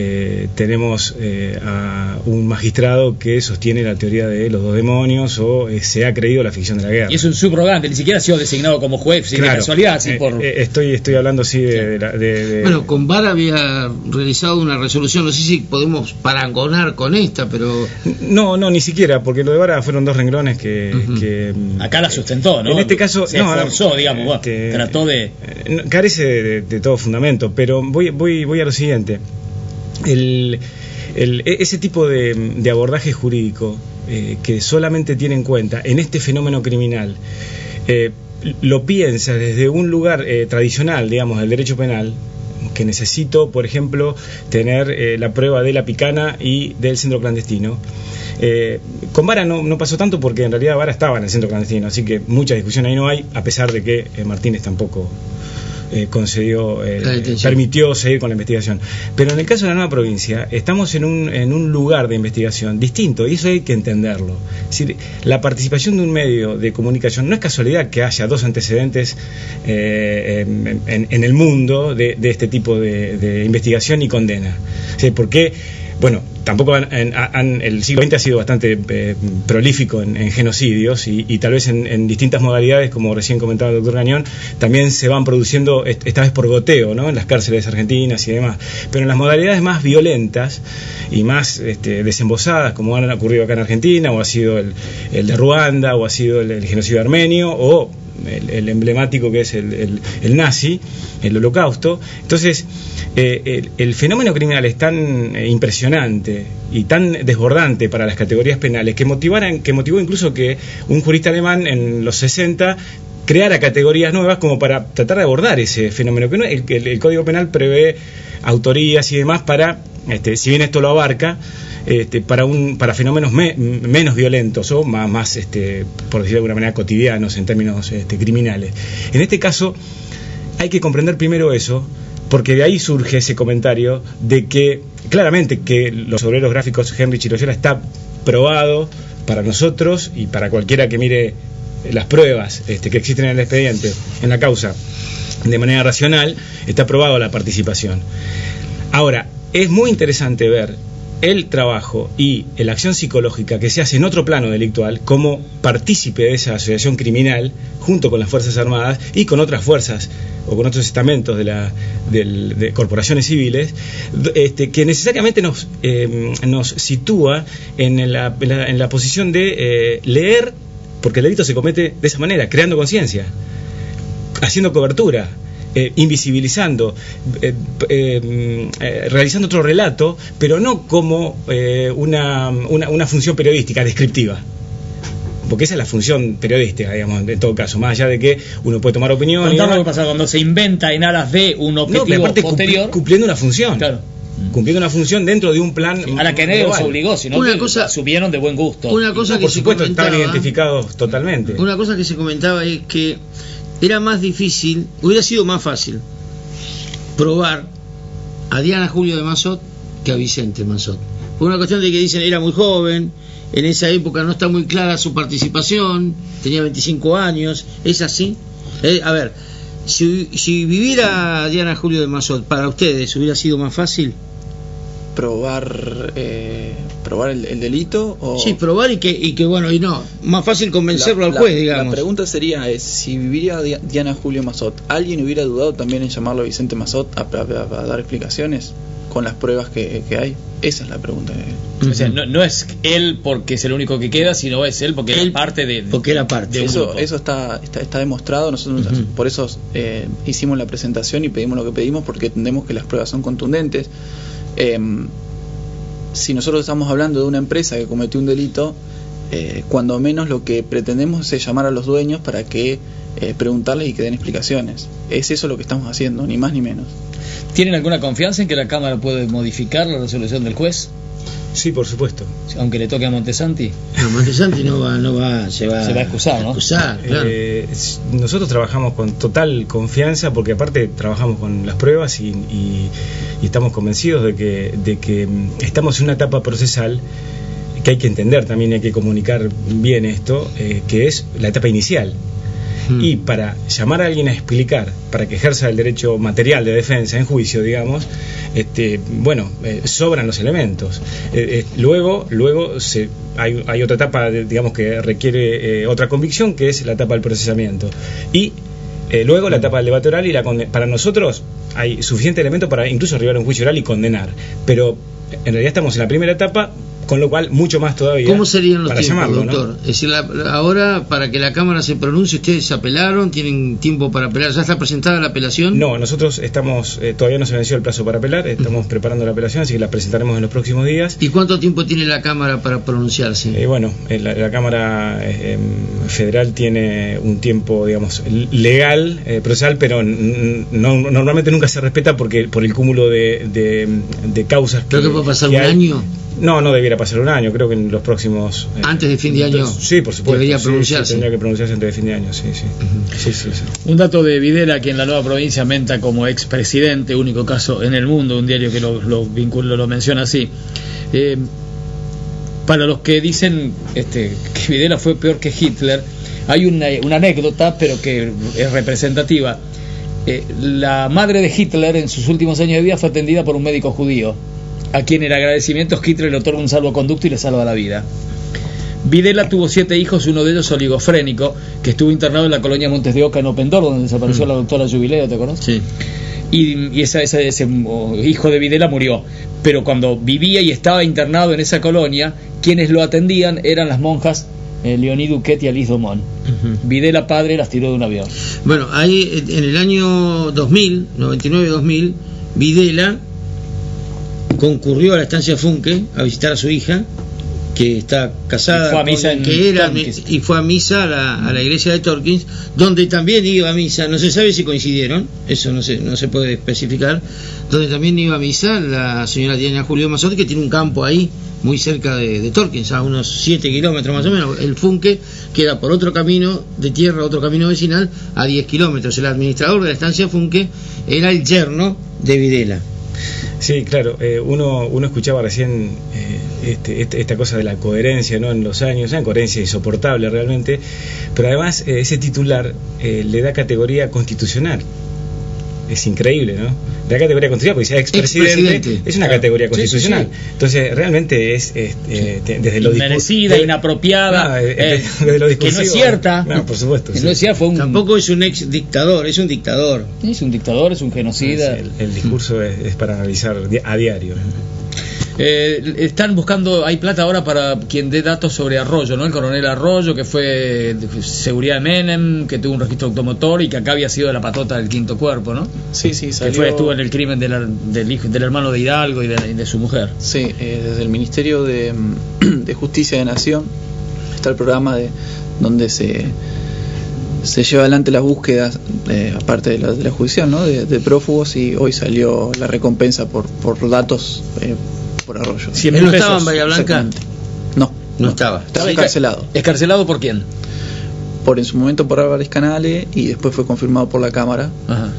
tenemos a un magistrado que sostiene la teoría de los 2 demonios o se ha creído la ficción de la guerra. Y es un subrogante, ni siquiera ha sido designado como juez, sin casualidad. Estoy hablando así de... Bueno, con VAR había realizado una resolución, no sé si podemos parangonar con esta, pero... No, ni siquiera, porque lo de VAR fueron 2 renglones que acá la sustentó, ¿no? En este caso... Se esforzó, digamos, trató de... Carece de todo fundamento, pero voy a lo siguiente. Ese tipo de abordaje jurídico que solamente tiene en cuenta en este fenómeno criminal, lo piensa desde un lugar tradicional, digamos, del derecho penal, que necesito, por ejemplo, tener la prueba de la picana y del centro clandestino. Con Vara no pasó tanto, porque en realidad Vara estaba en el centro clandestino, así que mucha discusión ahí no hay, a pesar de que Martínez tampoco permitió seguir con la investigación. Pero en el caso de la nueva provincia estamos en un lugar de investigación distinto, y eso hay que entenderlo. Es decir, la participación de un medio de comunicación no es casualidad que haya 2 antecedentes en el mundo de este tipo de investigación y condena. ¿Sí? Porque, bueno, tampoco el siglo XX ha sido bastante prolífico en genocidios, y tal vez en distintas modalidades, como recién comentaba el doctor Gañón, también se van produciendo, esta vez por goteo, ¿no?, en las cárceles argentinas y demás. Pero en las modalidades más violentas y más desembosadas, como han ocurrido acá en Argentina, o ha sido el de Ruanda, o ha sido el genocidio armenio, o el emblemático que es el nazi, el holocausto. Entonces, el fenómeno criminal es tan impresionante y tan desbordante para las categorías penales que motivó incluso que un jurista alemán en los 60 creara categorías nuevas como para tratar de abordar ese fenómeno. Que el Código Penal prevé autorías y demás para, si bien esto lo abarca, para fenómenos menos violentos o más por decirlo de alguna manera, cotidianos en términos criminales. En este caso hay que comprender primero eso, porque de ahí surge ese comentario de que claramente que los obreros gráficos Henry Chiroyola está probado para nosotros y para cualquiera que mire las pruebas que existen en el expediente, en la causa, de manera racional, está probado la participación. Ahora, es muy interesante ver el trabajo y la acción psicológica que se hace en otro plano delictual como partícipe de esa asociación criminal, junto con las Fuerzas Armadas y con otras fuerzas o con otros estamentos de corporaciones civiles, que necesariamente nos sitúa en la posición de leer, porque el delito se comete de esa manera, creando conciencia, haciendo cobertura, invisibilizando, realizando otro relato, pero no como una función periodística descriptiva, porque esa es la función periodística, digamos, en todo caso, más allá de que uno puede tomar opinión. Contar lo que pasa cuando se inventa en aras de un objetivo posterior, cumpliendo una función. Claro. Cumpliendo una función dentro de un plan. A la que nadie los obligó, sino una que cosa, subieron de buen gusto. Una cosa que por supuesto estaban identificados totalmente. Una cosa que se comentaba es que era más difícil, hubiera sido más fácil probar a Diana Julio de Massot que a Vicente Massot. Por una cuestión de que dicen era muy joven, en esa época no está muy clara su participación, tenía 25 años, ¿es así? A ver, si viviera Diana Julio de Massot, para ustedes, ¿hubiera sido más fácil? Probar el delito, o... Sí, probar y que bueno, y no, más fácil convencerlo al juez, digamos. La pregunta sería, si viviría Diana Julio Massot, ¿alguien hubiera dudado también en llamarlo a Vicente Massot a dar explicaciones con las pruebas que hay? Esa es la pregunta. O sea, no es él porque es el único que queda, sino es él porque era parte de porque era parte de eso está demostrado. Nosotros por eso hicimos la presentación y pedimos lo que pedimos, porque entendemos que las pruebas son contundentes. Si nosotros estamos hablando de una empresa que cometió un delito, cuando menos lo que pretendemos es llamar a los dueños para que preguntarles y que den explicaciones. Es eso lo que estamos haciendo, ni más ni menos. ¿Tienen alguna confianza en que la Cámara puede modificar la resolución del juez? Sí, por supuesto. Aunque le toque a Montesanti. No, Montesanti se va a excusar, ¿no? Claro. Nosotros trabajamos con total confianza, porque aparte trabajamos con las pruebas y estamos convencidos de que estamos en una etapa procesal que hay que entender también, hay que comunicar bien esto, que es la etapa inicial. Y para llamar a alguien a explicar, para que ejerza el derecho material de defensa en juicio, digamos, sobran los elementos. Luego hay otra etapa, digamos, que requiere otra convicción, que es la etapa del procesamiento. Y luego la etapa del debate oral y para nosotros hay suficiente elemento para incluso arribar a un juicio oral y condenar. Pero en realidad estamos en la primera etapa, con lo cual mucho más todavía. ¿Cómo serían los para tiempos, llamarlo, doctor? ¿no? Es decir, ahora, para que la Cámara se pronuncie, ¿ustedes apelaron? ¿Tienen tiempo para apelar? ¿Ya está presentada la apelación? No, nosotros estamos, todavía no se venció el plazo para apelar, estamos preparando la apelación, así que la presentaremos en los próximos días. ¿Y cuánto tiempo tiene la Cámara para pronunciarse? La Cámara Federal tiene un tiempo, digamos, legal, procesal, pero normalmente nunca se respeta por el cúmulo de causas. ¿Creo que puede pasar un año? No debiera pasar un año, creo que en los próximos... ¿Antes de fin de año? Sí, por supuesto. ¿Debería pronunciarse? Sí, tendría que pronunciarse antes de fin de año, sí. Sí. Un dato de Videla, que en la Nueva Provincia menta como expresidente, único caso en el mundo, un diario que lo menciona así. Para los que dicen que Videla fue peor que Hitler, hay una anécdota, pero que es representativa. La madre de Hitler en sus últimos años de vida fue atendida por un médico judío, a quien en agradecimiento Hitler le otorga un salvoconducto y le salva la vida. Videla tuvo 7 hijos, uno de ellos oligofrénico, que estuvo internado en la colonia Montes de Oca en Opendor, donde desapareció la doctora Jubileo, ¿te acuerdas? Sí. Y ese hijo de Videla murió, pero cuando vivía y estaba internado en esa colonia, quienes lo atendían eran las monjas Leonie Duquet y Alice Domon. Videla padre las tiró de un avión. Bueno, ahí en el año 2000, 99-2000, Videla concurrió a la estancia Funke a visitar a su hija, que está casada, y fue a misa a la iglesia de Torkins, donde también iba a misa, no se sabe si coincidieron, eso no se puede especificar, donde también iba a misa la señora Diana Julio Mazzotti, que tiene un campo ahí muy cerca de Torkins, a unos 7 kilómetros más o menos. El Funke queda por otro camino de tierra, otro camino vecinal, a 10 kilómetros. El administrador de la estancia Funke era el yerno de Videla. Sí, claro, uno escuchaba recién esta cosa de la coherencia, ¿no? En los años, una coherencia insoportable realmente, pero además ese titular le da categoría constitucional. Es increíble, ¿no? Le da categoría constitucional, porque si es expresidente es una categoría constitucional. Sí. Entonces, realmente es desde lo merecida, inapropiada, desde lo discursivo, que no es cierta. No, por supuesto. Que no es cierta, tampoco es un ex dictador, es un dictador. Es un dictador, es un genocida. El discurso es para analizar a diario. Están buscando, hay plata ahora para quien dé datos sobre Arroyo, ¿no? El coronel Arroyo, que fue de seguridad de Menem, que tuvo un registro automotor y que acá había sido la patota del Quinto Cuerpo, ¿no? Sí, salió... Que estuvo en el crimen del hermano de Hidalgo y de su mujer. Sí, desde el Ministerio de Justicia de Nación está el programa donde se lleva adelante las búsquedas, aparte de la jurisdicción, ¿no? de prófugos, y hoy salió la recompensa por datos por Arroyo. ¿Él no estaba en Bahía Blanca? No estaba. Estaba escarcelado. ¿Escarcelado por quién? En su momento por Álvarez Canale, y después fue confirmado por la Cámara. Ajá.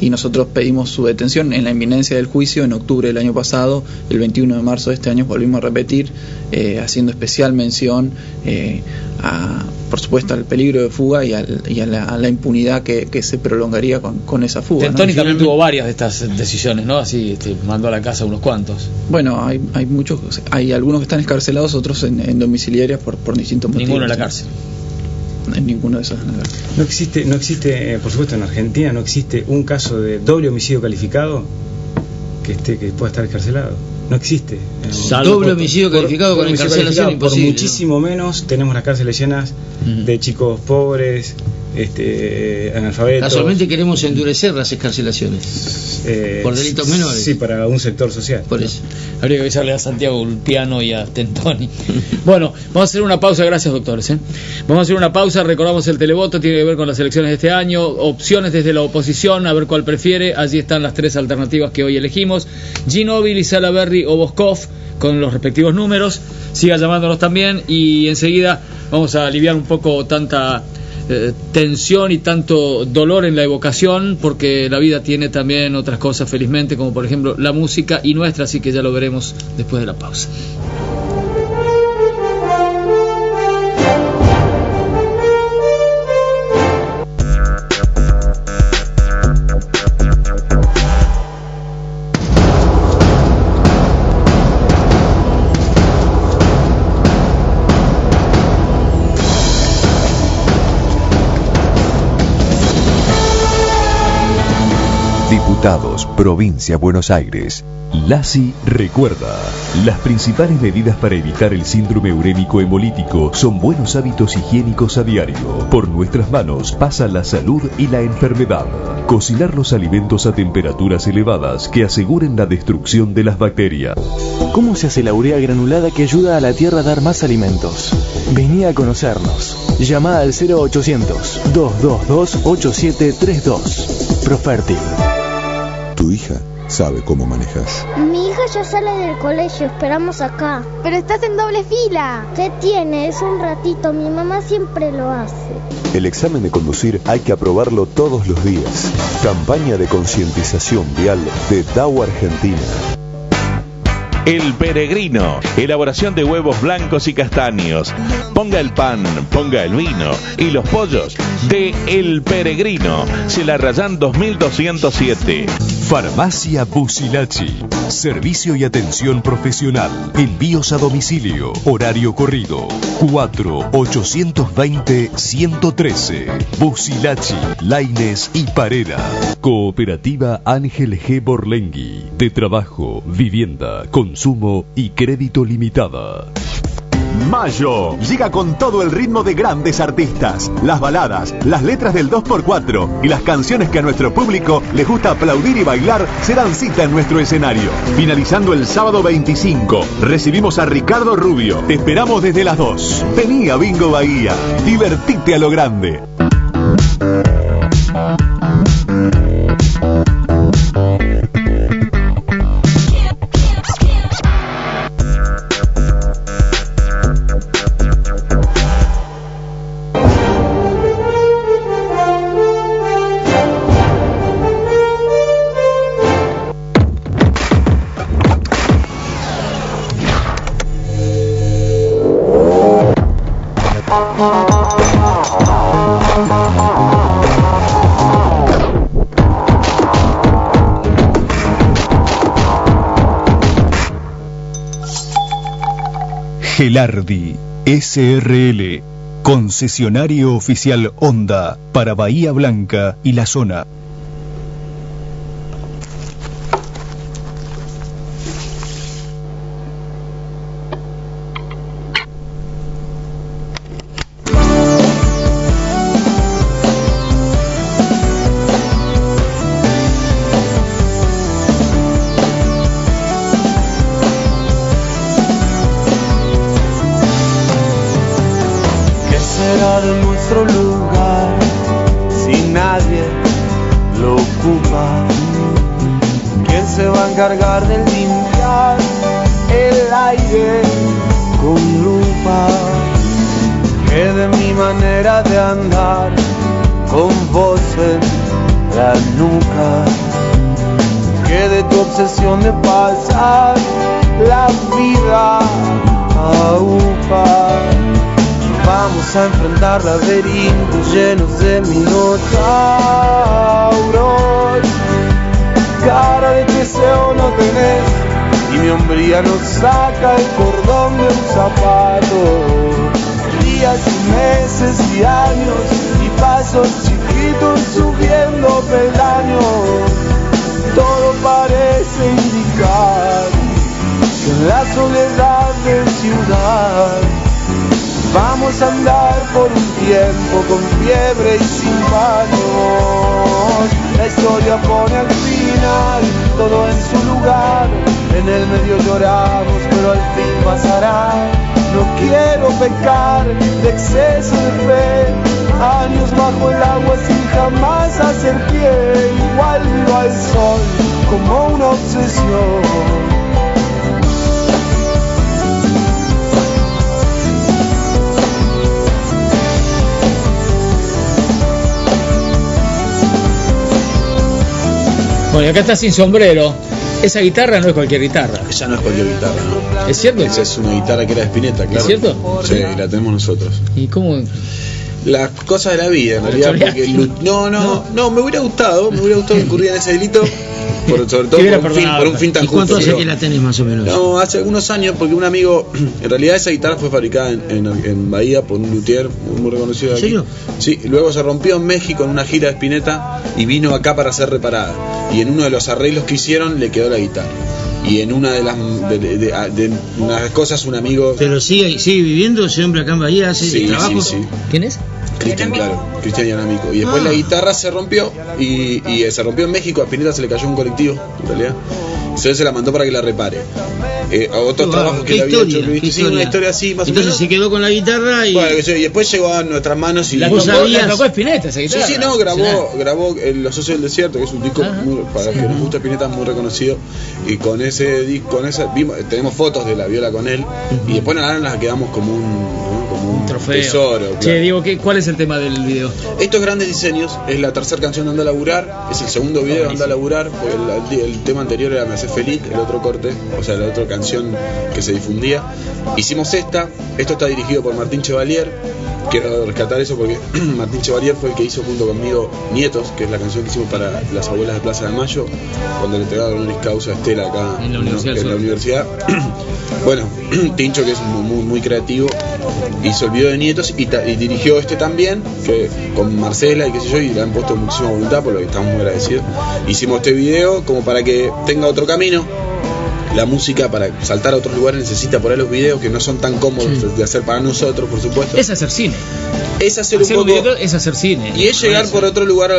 Y nosotros pedimos su detención en la inminencia del juicio en octubre del año pasado. El 21 de marzo de este año volvimos a repetir, haciendo especial mención por supuesto, al peligro de fuga y a la impunidad que se prolongaría con esa fuga. Tentoni también tuvo varias de estas decisiones, ¿no? Así mandó a la casa unos cuantos. Bueno, hay muchos, hay algunos que están escarcelados, otros en domiciliarias por distintos motivos. Ninguno en la cárcel. En ninguno de esos. No existe, por supuesto, en Argentina no existe un caso de doble homicidio calificado que pueda estar escarcelado. No existe. Doble homicidio calificado con encarcelación imposible. Por muchísimo menos tenemos las cárceles llenas de chicos pobres, analfabetos. Casualmente queremos endurecer las escarcelaciones por delitos menores. Sí, para un sector social. Por eso. Habría que avisarle a Santiago Ulpiano y a Tentoni. Bueno, vamos a hacer una pausa. Gracias, doctores. Vamos a hacer una pausa. Recordamos el televoto, tiene que ver con las elecciones de este año. Opciones desde la oposición, a ver cuál prefiere. Allí están las 3 alternativas que hoy elegimos: Ginóbili, Salaverry o Boscov, con los respectivos números. Siga llamándonos también, y enseguida vamos a aliviar un poco tanta tensión y tanto dolor en la evocación, porque la vida tiene también otras cosas, felizmente, como por ejemplo la música y nuestra, así que ya lo veremos después de la pausa. Diputados, Provincia Buenos Aires. LASI recuerda, las principales medidas para evitar el síndrome urémico hemolítico son buenos hábitos higiénicos a diario. Por nuestras manos pasa la salud y la enfermedad. Cocinar los alimentos a temperaturas elevadas que aseguren la destrucción de las bacterias. ¿Cómo se hace la urea granulada que ayuda a la tierra a dar más alimentos? Vení a conocernos. Llama al 0800-222-8732. Profértil. Tu hija sabe cómo manejas. Mi hija ya sale del colegio, esperamos acá. Pero estás en doble fila. ¿Qué tiene? Es un ratito, mi mamá siempre lo hace. El examen de conducir hay que aprobarlo todos los días. Campaña de concientización vial de DAO Argentina. El Peregrino, elaboración de huevos blancos y castaños. Ponga el pan, ponga el vino y los pollos de El Peregrino. Celarrayán 2207. Farmacia Busilacci. Servicio y atención profesional. Envíos a domicilio. Horario corrido. 4-820-113. Busilacci, Lainez y Parera. Cooperativa Ángel G. Borlengui. De trabajo, vivienda, consumo y crédito limitada. Mayo llega con todo el ritmo de grandes artistas, las baladas, las letras del 2x4 y las canciones que a nuestro público les gusta aplaudir y bailar serán cita en nuestro escenario. Finalizando el sábado 25, recibimos a Ricardo Rubio. Te esperamos desde las 2. Vení a Bingo Bahía, divertite a lo grande. Gelardi SRL, concesionario oficial Honda para Bahía Blanca y la zona. Encargar de limpiar el aire con lupa, que de mi manera de andar con vos en la nuca, que de tu obsesión de pasar la vida a upa. Vamos a enfrentar laberintos llenos de minotauros, cara de deseo no tenés, y mi hombría no saca el cordón de un zapato. Días y meses y años y pasos chiquitos subiendo peldaños, todo parece indicar que en la soledad de ciudad vamos a andar por un tiempo con fiebre y sin panos. La historia pone al final todo en su lugar, en el medio lloramos pero al fin pasará. No quiero pecar de exceso de fe, años bajo el agua sin jamás hacer pie. Igual miro al sol como una obsesión. Bueno, y acá está sin sombrero. Esa guitarra no es cualquier guitarra. Esa no es cualquier guitarra, ¿no? ¿Es cierto? Esa es una guitarra que era de Spinetta, claro. ¿Es cierto? Sí, la tenemos nosotros. ¿Y cómo? las cosas de la vida, en realidad, porque no, me hubiera gustado incurrir en ese delito, sobre todo por un fin tan justo. ¿Cuánto hace que la tenés más o menos? No, hace algunos años, porque un amigo, en realidad esa guitarra fue fabricada en Bahía por un luthier muy reconocido de aquí. ¿En serio? Sí, luego se rompió en México en una gira de Spinetta y vino acá para ser reparada. Y en uno de los arreglos que hicieron le quedó la guitarra. Y en una de las unas cosas un amigo... ¿Pero sigue viviendo ese hombre acá en Bahía? ¿Hace trabajo? Sí. ¿Quién es? Cristian Yanamico. Y después la guitarra se rompió y se rompió en México. A Spinetta se le cayó un colectivo, en realidad. Entonces se la mandó para que la repare. A otros trabajos que le había hecho. Sí, una historia así, más o menos. Entonces se quedó con la guitarra y... Bueno, y después llegó a nuestras manos y... La tocó Spinetta esa guitarra. Sí, grabó Los Socios del Desierto, que es un disco para que nos gusta Spinetta, muy reconocido. Y con ese disco, tenemos fotos de la viola con él. Y después nada, las quedamos como un trofeo, tesoro. Claro. Che, Diego, ¿cuál es el tema del video? Estos Grandes Diseños es la tercera canción de Anda a Laburar, es el segundo video de Anda a Laburar, porque el tema anterior era Me Hace Feliz, el otro corte, o sea, la otra canción que se difundía. Hicimos esto está dirigido por Martín Chevalier. Quiero rescatar eso porque Martín Chevalier fue el que hizo junto conmigo Nietos, que es la canción que hicimos para las abuelas de Plaza de Mayo, cuando le entregaron honoris causa a Estela acá en la universidad. Bueno, Tincho, que es muy creativo, hizo el video de Nietos y dirigió este también, que con Marcela y qué sé yo, y le han puesto muchísima voluntad, por lo que estamos muy agradecidos. Hicimos este video como para que tenga otro camino. La música, para saltar a otros lugares, necesita por ahí los videos que no son tan cómodos de hacer para nosotros, por supuesto. Es hacer cine. Es hacer un poco, video es hacer cine. Y es llegar por otro lugar,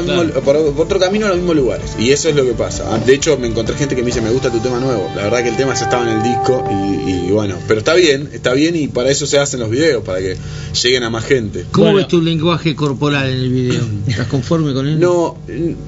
por otro camino a los mismos lugares. Y eso es lo que pasa. De hecho, me encontré gente que me dice, me gusta tu tema nuevo. La verdad que el tema ya estaba en el disco y bueno, pero está bien y para eso se hacen los videos, para que lleguen a más gente. ¿Cómo ves tu lenguaje corporal en el video? ¿Estás conforme con él? No,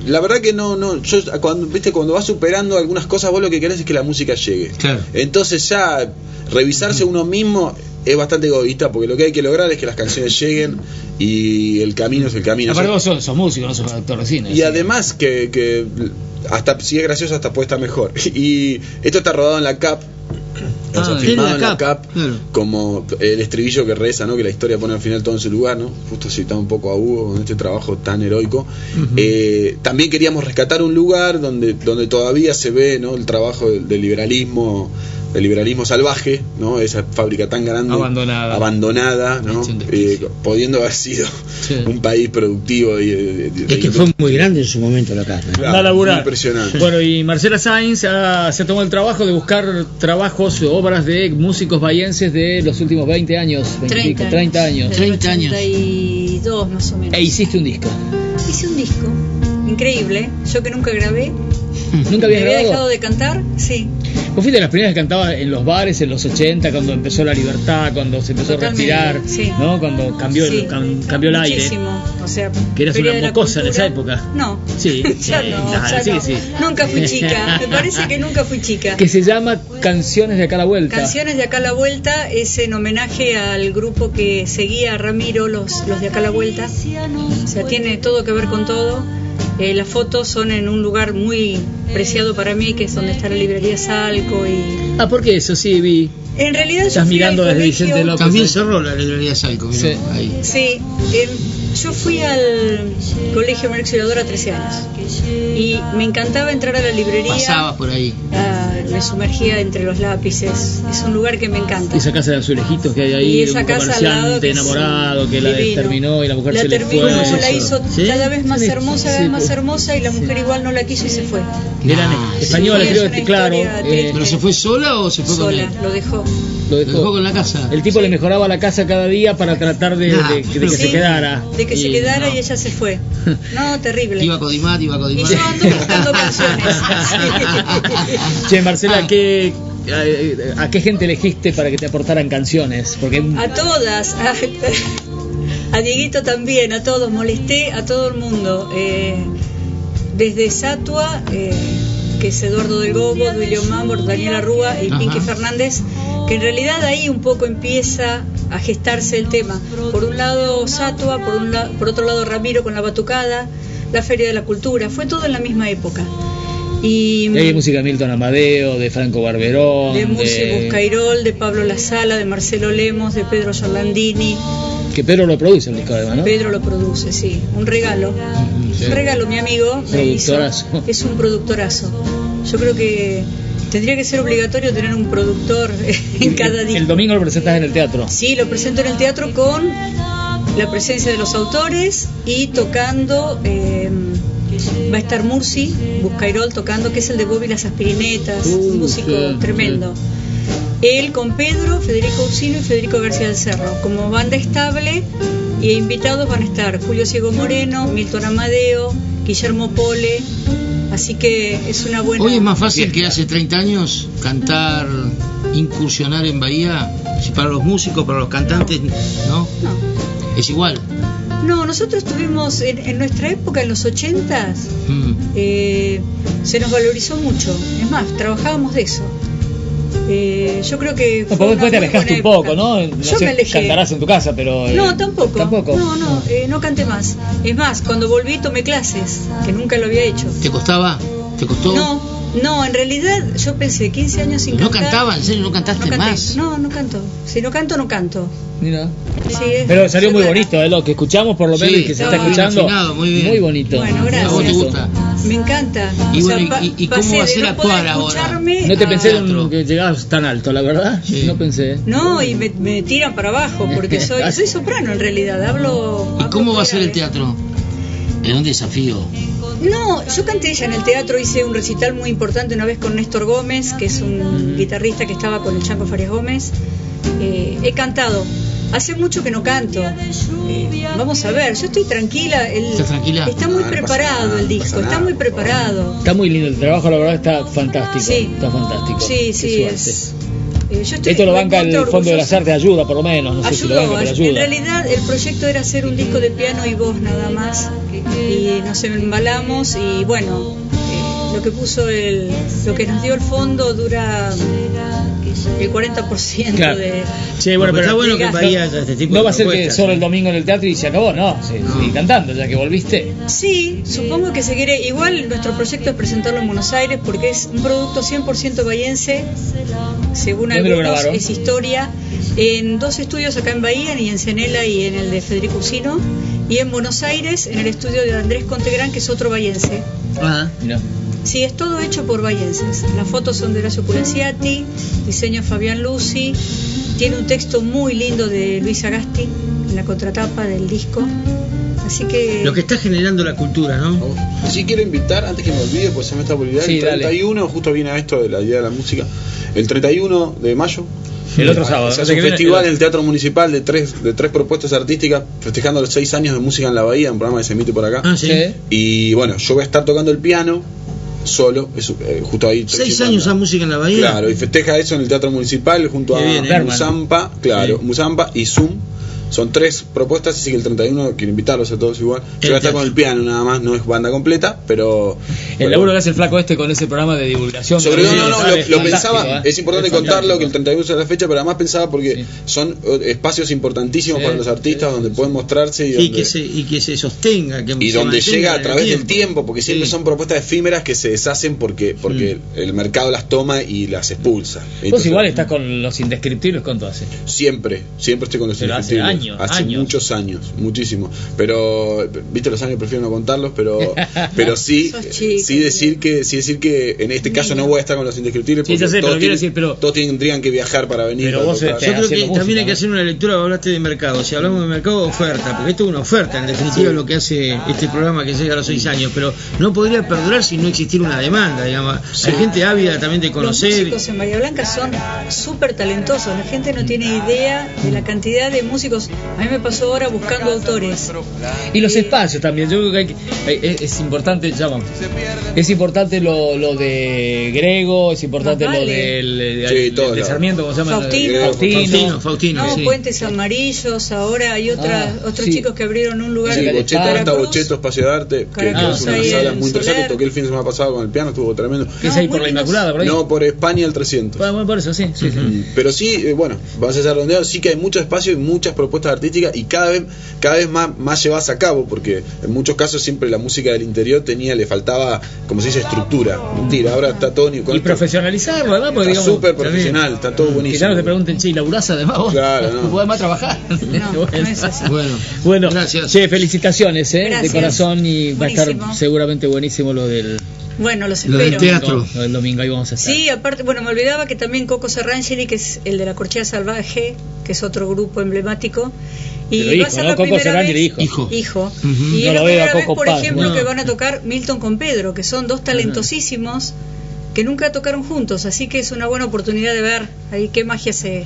la verdad que no. Yo, cuando vas superando algunas cosas, vos lo que querés es que la música llegue. Claro. Entonces ya revisarse uno mismo es bastante egoísta, porque lo que hay que lograr es que las canciones lleguen y el camino es el camino. Aparte vos sos músico, no sos actor de cine. Y además que hasta si es gracioso hasta puede estar mejor. Y esto está rodado en la CAP. Filmado en la CAP, claro. Como el estribillo que reza, ¿no? Que la historia pone al final todo en su lugar, ¿no? Justo citado un poco a Hugo con este trabajo tan heroico. También queríamos rescatar un lugar donde todavía se ve, ¿no? El trabajo del liberalismo salvaje, ¿no? Esa fábrica tan grande, abandonada, ¿no? Pudiendo haber sido un país productivo es que fue muy grande en su momento la casa. Anda a laburar. Impresionante. Bueno, y Marcela Sainz se tomó el trabajo de buscar trabajos, obras de músicos bahienses de los últimos 20 años, 30 años. 32 más o menos. E hiciste un disco. Hice un disco, increíble. Yo que nunca grabé. ¿Nunca habías grabado? ¿Había dejado de cantar? Sí. Vos fuiste de las primeras que cantaba en los bares en los 80, cuando empezó la libertad, cuando se empezó a respirar, ¿no? Cuando cambió el aire. Muchísimo. O sea, que eras una mocosa en esa época. No. Sí. Ya no. Sí. Nunca fui chica. Me parece que nunca fui chica. Que se llama Canciones de Acá a la Vuelta. Canciones de Acá a la Vuelta es en homenaje al grupo que seguía a Ramiro, los de Acá a la Vuelta. O sea, tiene todo que ver con todo. Las fotos son en un lugar muy preciado para mí, que es donde está la librería Salco y... ¿Por qué eso? Sí, vi. En realidad estás mirando desde Vicente López. También cerró la librería Salco, mirá, ahí. Sí, yo fui al colegio María Auxiliadora 13 años y me encantaba entrar a la librería. Pasaba por ahí. Me sumergía entre los lápices. Es un lugar que me encanta. Esa casa de azulejitos que hay ahí, y esa un casa comerciante enamorado que la terminó y la mujer se le fue. La hizo cada vez más hermosa y la mujer igual no la quiso y se fue. Eran españoles, creo que claro. ¿Pero se fue sola o se fue con él? Lo dejó con la casa. El tipo le mejoraba la casa cada día para tratar de que se quedara. De que se quedara y ella se fue. No, terrible. Iba a Codimat. Y yo ando buscando canciones. Che, Marcela, ¿a qué gente elegiste para que te aportaran canciones? Porque a todas. A Dieguito también, a todos. Molesté a todo el mundo. Desde Satua, que es Eduardo del Gobo, Duilio Mambor, Daniela Rúa y Pinky Fernández, que en realidad ahí un poco empieza a gestarse el tema. Por un lado Satua, por otro lado Ramiro con la batucada, la Feria de la Cultura, fue todo en la misma época. Y hay música de Milton Amadeo, de Franco Barberón, de Murci Buscairol, de Pablo La Sala, de Marcelo Lemos, de Pedro Giorlandini. Que Pedro lo produce el disco además, ¿no? Pedro lo produce, sí. Un regalo. Sí. Un regalo, mi amigo. Me hizo. Es un productorazo. Yo creo que tendría que ser obligatorio tener un productor en cada disco. El domingo lo presentas en el teatro. Sí, lo presento en el teatro con la presencia de los autores y tocando. Va a estar Murci Buscairol tocando, que es el de Bobby las Aspirinetas, un músico tremendo. Él con Pedro, Federico Ursino y Federico García del Cerro. Como banda estable, y invitados van a estar Julio Ciego Moreno, Milton Amadeo, Guillermo Pole. Así que es una buena... Hoy es más fácil que hace 30 años cantar, incursionar en Bahía. Si para los músicos, para los cantantes, ¿no? No. Es igual. No, nosotros tuvimos en nuestra época, en los 80s, se nos valorizó mucho. Es más, trabajábamos de eso. Yo creo que... No, después te alejaste un poco, ¿no? Yo me alejé. Cantarás en tu casa, pero... No, tampoco. No canté más. Es más, cuando volví tomé clases, que nunca lo había hecho. ¿Te costaba? ¿Te costó? No, en realidad yo pensé 15 años sin cantar. ¿No cantaba? ¿En serio no cantaste más? No canto. Si no canto, no canto. Mira. Sí, pero salió muy bonito, lo que escuchamos por lo menos, y que se está escuchando. Afinado, muy bien. Muy bonito. Bueno, gracias. ¿A vos te gusta? Me encanta. Y bueno, ¿y cómo va a ser actuar ahora? No te pensé que llegabas tan alto, la verdad. Sí. No pensé. No, y me tiran para abajo porque soy soprano en realidad. ¿Y cómo va a ser el teatro? Es un desafío. No, yo canté ya en el teatro, hice un recital muy importante una vez con Néstor Gómez, que es un guitarrista que estaba con el Chanco Farias Gómez. He cantado. Hace mucho que no canto. Vamos a ver, yo estoy tranquila. ¿Estás tranquila? Está muy preparado el disco, está muy preparado. Está muy lindo el trabajo, la verdad está fantástico. Sí. Está fantástico. Sí, es. Esto lo banca el Fondo de las Artes, ayuda por lo menos, no sé si lo banca, pero ayuda. En realidad el proyecto era hacer un disco de piano y voz nada más, y nos embalamos y bueno, lo que lo que nos dio el fondo dura el 40% claro. de... Sí, bueno, pero está bueno que vayas a este tipo de no va a ser que propuestas, solo el domingo en el teatro y se acabó, no, seguí cantando ya que volviste. Sí, supongo que seguiré. Igual nuestro proyecto es presentarlo en Buenos Aires porque es un producto 100% bahiense, según algunos es historia, en 2 estudios acá en Bahía, y en Cenela y en el de Federico Ursino, y en Buenos Aires en el estudio de Andrés Contegrán, que es otro bahiense. Mira. Sí, es todo hecho por bahienses. Las fotos son de Horacio Pulaciati, diseño Fabián Lucy. Tiene un texto muy lindo de Luis Agasti en la contratapa del disco. Así que... Lo que está generando la cultura, ¿no? Sí, quiero invitar, antes que me olvide, pues se me está por olvidar, el 31, dale. Justo viene a esto de la idea de la música, el 31 de mayo. El otro sábado. Se hace un festival en el Teatro Municipal de tres propuestas artísticas festejando los 6 años de música en la Bahía, un programa que se emite por acá. ¿Sí? Y bueno, yo voy a estar tocando el piano solo, justo ahí. 6 años a música en la Bahía. Claro, y festeja eso en el Teatro Municipal junto a Musampa, Musampa y Zoom. Son 3 propuestas, así que el 31 quiero invitarlos a todos igual. Yo voy a estar con el piano nada más, no es banda completa, pero... El laburo que hace el flaco con ese programa de divulgación. Sobre lo pensaba, es importante contarlo, que el 31 es la fecha, pero además pensaba porque son espacios importantísimos para los artistas donde pueden mostrarse y que se sostenga. Y donde llega a través del tiempo, porque siempre son propuestas efímeras que se deshacen porque el mercado las toma y las expulsa. Entonces, vos igual estás con los indescriptibles, ¿cuánto hace? Siempre estoy con los indescriptibles. Hace muchos años, muchísimo. Pero, viste, los años prefiero no contarlos, pero sí decir que en este caso no voy a estar con los indescriptibles porque todos tendrían que viajar para venir. Pero yo creo que también hay que hacer una lectura. Hablaste de mercado. Si hablamos de mercado, oferta, porque esto es una oferta, en definitiva, lo que hace este programa que llega a los 6 años, pero no podría perdurar si no existiera una demanda, digamos. Hay gente ávida también de conocer. Los músicos en Bahía Blanca son súper talentosos. La gente no tiene idea de la cantidad de músicos. A mí me pasó ahora buscando autores. Y los espacios también. Yo creo que es importante, es importante lo de Grego, es importante lo de Sarmiento, ¿cómo se llama? Faustino. Puentes Amarillos, ahora hay otros chicos que abrieron un lugar. Sí, Bocheto, Espacio de Arte, que es una sala muy interesante. Toqué el fin de semana pasado con el piano, estuvo tremendo. ¿Qué es ahí por la Inmaculada? ¿Por ahí? No, por España el 300. Bueno, por eso, sí. Pero sí, bueno, vas a ser redondeado, sí que hay mucho espacio y muchas propuestas propuestas artísticas y cada vez más llevadas a cabo, porque en muchos casos siempre la música del interior le faltaba, como se dice, estructura. Mentira, ahora está todo y profesionalizarlo, además, porque está súper profesional, está todo buenísimo. Que ya no te pregunten, che, ¿laburás además vos? Claro, no. ¿Podés más trabajar? No es así. Bueno, gracias. Che, felicitaciones, gracias. De corazón, y buenísimo. Va a estar seguramente buenísimo lo del... Bueno, los espero. Lo del teatro. El domingo ahí vamos a estar. Sí, aparte, bueno, me olvidaba que también Coco Serrangeli, que es el de la Corchea Salvaje, que es otro grupo emblemático. Y va a ser la primera vez. Hijo. Y es la primera vez, por ejemplo, que van a tocar Milton con Pedro, que son dos talentosísimos que nunca tocaron juntos, así que es una buena oportunidad de ver ahí qué magia se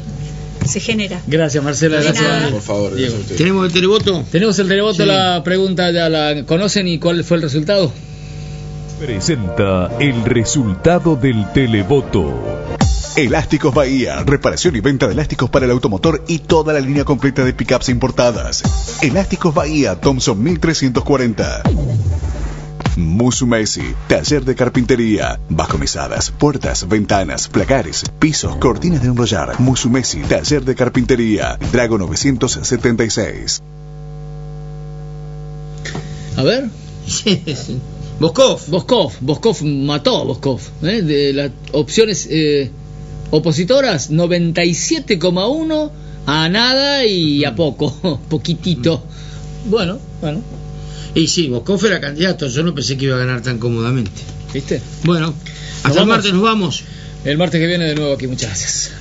genera. Gracias, Marcela. Gracias. Por favor. ¿Tenemos el televoto? Tenemos el televoto, sí. La pregunta ya la conocen, ¿y cuál fue el resultado? Presenta el resultado del televoto. Elásticos Bahía, reparación y venta de elásticos para el automotor y toda la línea completa de pickups importadas. Elásticos Bahía, Thompson 1340. Musumesi, taller de carpintería, vascomesadas, puertas, ventanas, placares, pisos, cortinas de enrollar. Musumesi, taller de carpintería, Drago 976. A ver. Boskov mató a Boskov. De las opciones opositoras, 97,1 a nada y a poco, poquitito. Bueno. Y sí, Boskov era candidato, yo no pensé que iba a ganar tan cómodamente. ¿Viste? Bueno, hasta el martes nos vamos. El martes que viene de nuevo aquí, muchas gracias.